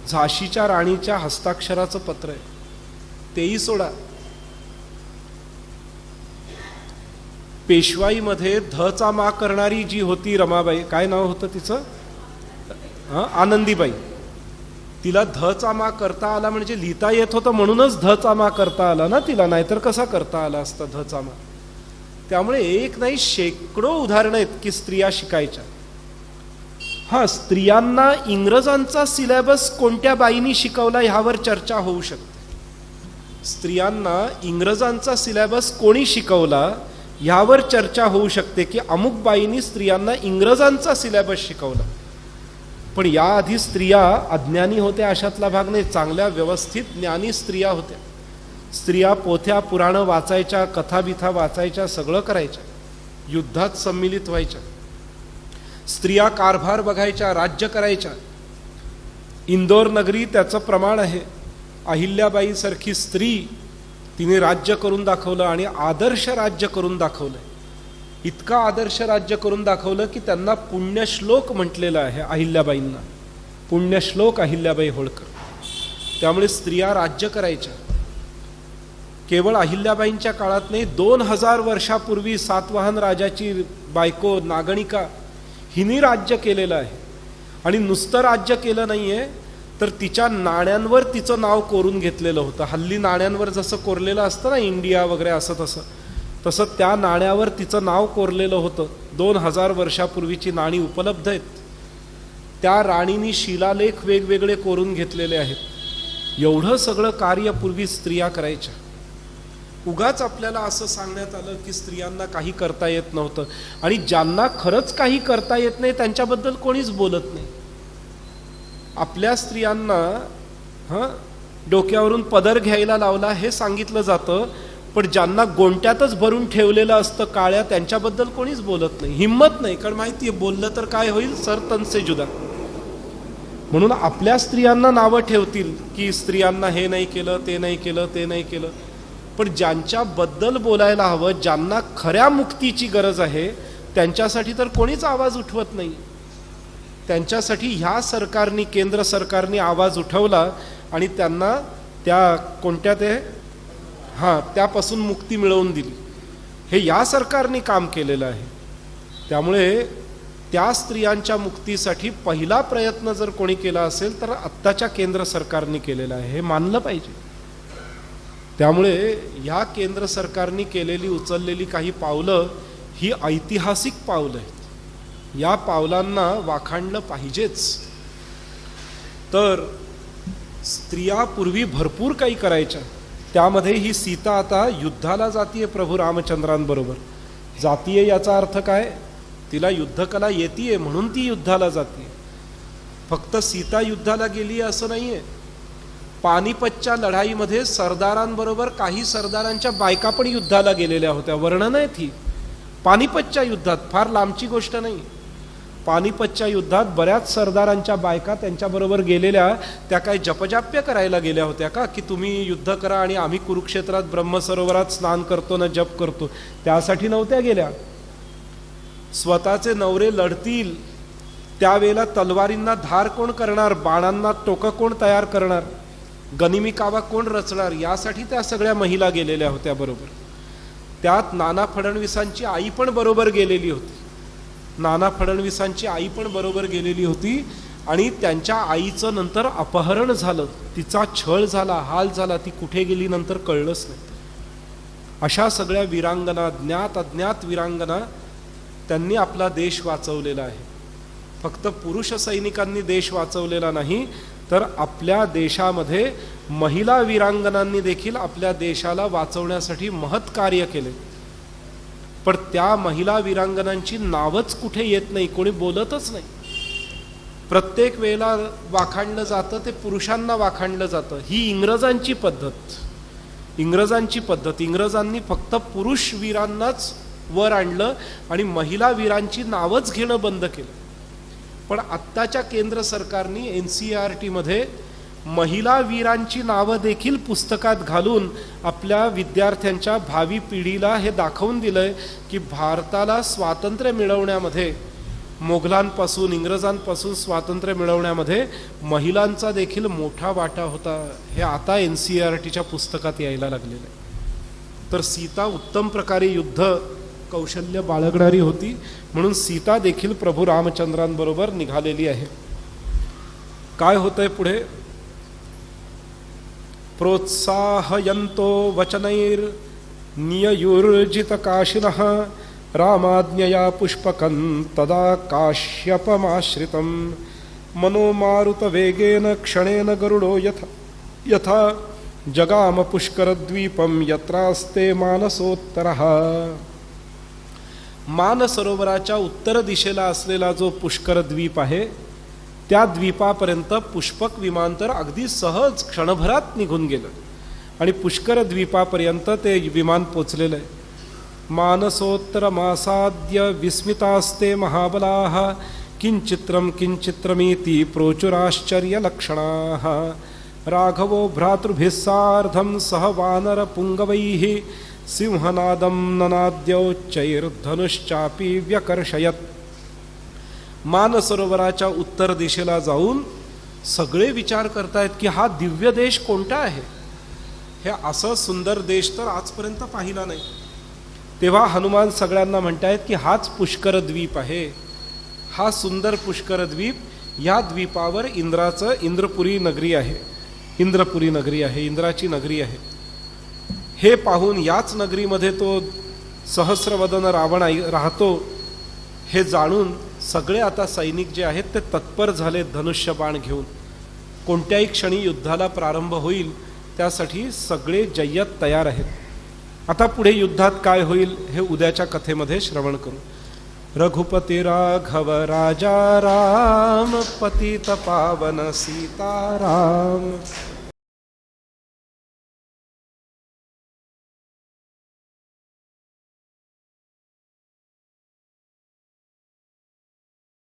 झाशीच्या राणीच्या हस्ताक्षराचं पत्र आहे. तेही सोडा, पेशवाईमध्ये धचा मा करणारी जी होती रमाबाई, काय नाव होतं तिचं, आनंदीबाई, तिला धचा मा करता आला म्हणजे लिहिता येत होतं म्हणूनच धचा मा करता आला ना तिला, नाहीतर कसा करता आला असता धचा मा. त्यामुळे एक नाही शेकडो उदाहरणं आहेत की स्त्रिया शिकायच्या. हा, स्त्रियांना इंग्रजांचा सिलेबस कोणत्या बाईंनी शिकवला ह्यावर चर्चा होऊ शकते. स्त्रियांना इंग्रजांचा सिलेबस कोणी शिकवला ह्यावर चर्चा होऊ शकते की अमुक बाईंनी स्त्रियांना इंग्रजांचा सिलेबस शिकवला. पण याआधी स्त्रिया अज्ञानी होत्या अशातला भाग नाही, चांगल्या व्यवस्थित ज्ञानी स्त्रिया होत्या. स्त्रिया पोथ्या पुराणं वाचायच्या, कथाबिथा वाचायच्या, सगळं करायच्या, युद्धात सम्मिलित व्हायच्या. स्त्रिया कारभार बघायच्या, राज्य करायच्या. इंदोर नगरी त्याचं प्रमाण आहे. अहिल्याबाई सारखी स्त्री, तिने राज्य करून दाखवलं आणि आदर्श राज्य करून दाखवलं. इतका आदर्श राज्य करून दाखवलं की त्यांना पुण्यश्लोक म्हटलेलं आहे. अहिल्याबाईंना पुण्यश्लोक अहिल्याबाई होळकर. त्यामुळे स्त्रिया राज्य करायच्या. केवळ अहिल्याबाईंच्या काळात नाही, 2000 वर्षापूर्वी सातवाहन राजाची बायको नागणिका हिने राज्य केलेलं आहे. आणि नुसतं राज्य केलं नाहीये, तर तिच्या नाण्यांवर तिचं नाव कोरून घेतलेलं होतं. हल्ली नाण्यांवर जसं कोरलेलं असतं ना इंडिया वगैरे असं तसं त्या नाण्यावर तिचं नाव कोरलेलं होतं. 2000 वर्षापूर्वीची नाणी उपलब्ध आहेत. त्या राणींनी शिलालेख वेगवेगळे कोरून घेतलेले आहेत. एवढं सगळं कार्य पूर्वी स्त्रिया करायच्या. उगाच आपल्याला असं सांगण्यात आलं की स्त्रियांना काही करता येत नव्हतं, आणि ज्यांना खरंच काही करता येत नाही त्यांच्याबद्दल कोणीच बोलत नाही. आपल्या स्त्रियांना डोक्यावरून पदर घ्यायला लावला हे सांगितलं जातं, पण ज्यांना गोंट्यातच भरून ठेवलेलं असतं काळ्या, त्यांच्याबद्दल कोणीच बोलत नाही, हिंमत नाही. कारण माहिती आहे बोललं तर काय होईल, सर तन से जुदा. म्हणून आपल्या स्त्रियांना नावं ठेवतील की स्त्रियांना हे नाही केलं, ते नाही केलं, ते नाही केलं. पण ज्यांच्याबद्दल बोलायला हवं, ज्यांना खऱ्या मुक्तीची गरज आहे, त्यांच्यासाठी तर कोणीच आवाज उठवत नाही. त्यांच्यासाठी ह्या सरकारने, केंद्र सरकारने आवाज उठवला आणि त्यांना त्या कोणत्या ते त्यापासून मुक्ती मिळवून दिली. हे या सरकारने काम केलेलं आहे. त्यामुळे त्या स्त्रियांच्या मुक्तीसाठी पहिला प्रयत्न जर कोणी केला असेल तर आत्ताच्या केंद्र सरकारने केलेला आहे, हे मानलं पाहिजे. त्यामुळे ह्या केंद्र सरकारने केलेली, उचललेली काही पावलं ही ऐतिहासिक पावलं आहेत. या पावलांना वाखाणलं पाहिजेच. तर स्त्रिया पूर्वी भरपूर काही करायच्या. त्यामध्ये ही सीता आता युद्धाला जातीये प्रभू रामचंद्रांबरोबर. जातीये याचा अर्थ काय, तिला युद्धकला येतीये म्हणून ती युद्धाला जातीये. फक्त सीता युद्धाला गेली असं नाहीये. पानिपतच्या लढाईमध्ये सरदारांबरोबर काही सरदारांच्या बायका पण युद्धाला गेलेल्या होत्या. वर्णन आहेत ही पानिपतच्या युद्धात, फार लांबची गोष्ट नाही. पानिपतच्या युद्धात बऱ्याच सरदारांच्या बायका त्यांच्याबरोबर गेलेल्या. त्या काय जपजाप्य करायला गेल्या होत्या का, की तुम्ही युद्ध करा आणि आम्ही कुरुक्षेत्रात ब्रह्मसरोवरात स्नान करतो ना जप करतो, त्यासाठी नव्हत्या गेल्या. स्वतःचे नवरे लढतील त्यावेळेला तलवारींना धार कोण करणार, बाणांना टोकं कोण तयार करणार, गनिमी कावा कोण रचणार, यासाठी त्या सगळ्या महिला गेलेल्या होत्या बरोबर. त्यात नाना फडणवीसांची आई पण बरोबर गेलेली होती. नाना फडणवीसांची आई पण बरोबर गेलेली होती. आणि त्यांच्या आईचं नंतर अपहरण झालं, तिचा छळ झाला, हाल झाला, ती कुठे गेली नंतर कळलंच नाही. अशा सगळ्या वीरांगना, ज्ञात अज्ञात वीरांगना, त्यांनी आपला देश वाचवलेला आहे. फक्त पुरुष सैनिकांनी देश वाचवलेला नाही, तर आपल्या देशामध्ये महिला वीरांगनांनी देखील आपल्या देशाला वाचवण्यासाठी महत् कार्य केले. पण त्या महिला वीरांगनांची नावच कुठे येत नाही, कोणी बोलतच नाही. प्रत्येक वेळेला वाखाणलं जातं ते पुरुषांना वाखाणलं जातं. ही इंग्रजांची पद्धत. इंग्रजांनी फक्त पुरुष वीरांनाच वर आणलं आणि महिला वीरांची नावच घेणं बंद केलं. पण आत्ताच्या केंद्र सरकारने NCERT मध्ये महिला वीरांची नावं देखील पुस्तकात घालून आपल्या विद्यार्थ्यांच्या भावी पिढीला हे दाखवून दिलंय की भारताला स्वातंत्र्य मिळवण्यामध्ये, मोगलांपासून इंग्रजांपासून स्वातंत्र्य मिळवण्यामध्ये महिलांचा देखील मोठा वाटा होता. हे आता NCERTच्या पुस्तकात यायला लागलेलं आहे. तर सीता उत्तम प्रकारे युद्ध कौशल्य बाळगणारी होती, म्हणून सीता देखील प्रभू रामचंद्रांबरोबर निघालेली आहे. काय होतंय पुढे? प्रोत्साहयन्तो वचनैर् निययुर्जितकाशिनः रामाज्ञया पुष्पकं तदा काश्यपमाश्रितं मनोमारुतवेगेन क्षणेन गरुडो यथा जगाम पुष्करद्वीपं यत्रास्ते मानसोत्तरः. मानसरोवराच्या उत्तर दिशेला असलेला जो पुष्कर द्वीप आहे, त्या द्वीपापर्यंत पुष्पक विमानतर अगदी सहज क्षणभरात निघून गेलं आणि पुष्कर द्वीपापर्यंत ते विमान पोचलेलं आहे. मानसोत्तर मासाद्य विस्मितास्ते महाबलाः किंचित्रम किंचित्रमीति प्रोचुराश्चर्यलक्षणाः राघवो भ्रातृभिः सार्धं सह वानर पुंगवैः सिंहनादं ननाद्योच्चैर्धनुश्चापि व्यकर्षयत्. मानसरोवराच्या उत्तर दिशेला जाऊन सगळे विचार करतायत की हा दिव्य देश कोणता आहे. हे असं सुंदर देश तर आजपर्यंत पाहिला नाही. तेव्हा हनुमान सगळ्यांना म्हणतायत की हाच पुष्कर द्वीप आहे. हा सुंदर पुष्कर द्वीप, या द्वीपावर इंद्रपुरी नगरी आहे. इंद्राची नगरी आहे. हे पाहून याच नगरीमध्ये तो सहस्रवदन रावण राहतो हे जाणून सगळे आता सैनिक जे आहेत ते तत्पर झाले धनुष्यबाण घेऊन. कोणत्याही क्षणी युद्धाला प्रारंभ होईल त्यासाठी सगळे जय्यत तयार आहेत. आता पुढे युद्धात काय होईल हे उद्याच्या कथेमध्ये श्रवण करू. रघुपती राघव राजा राम पतित पावन सीताराम.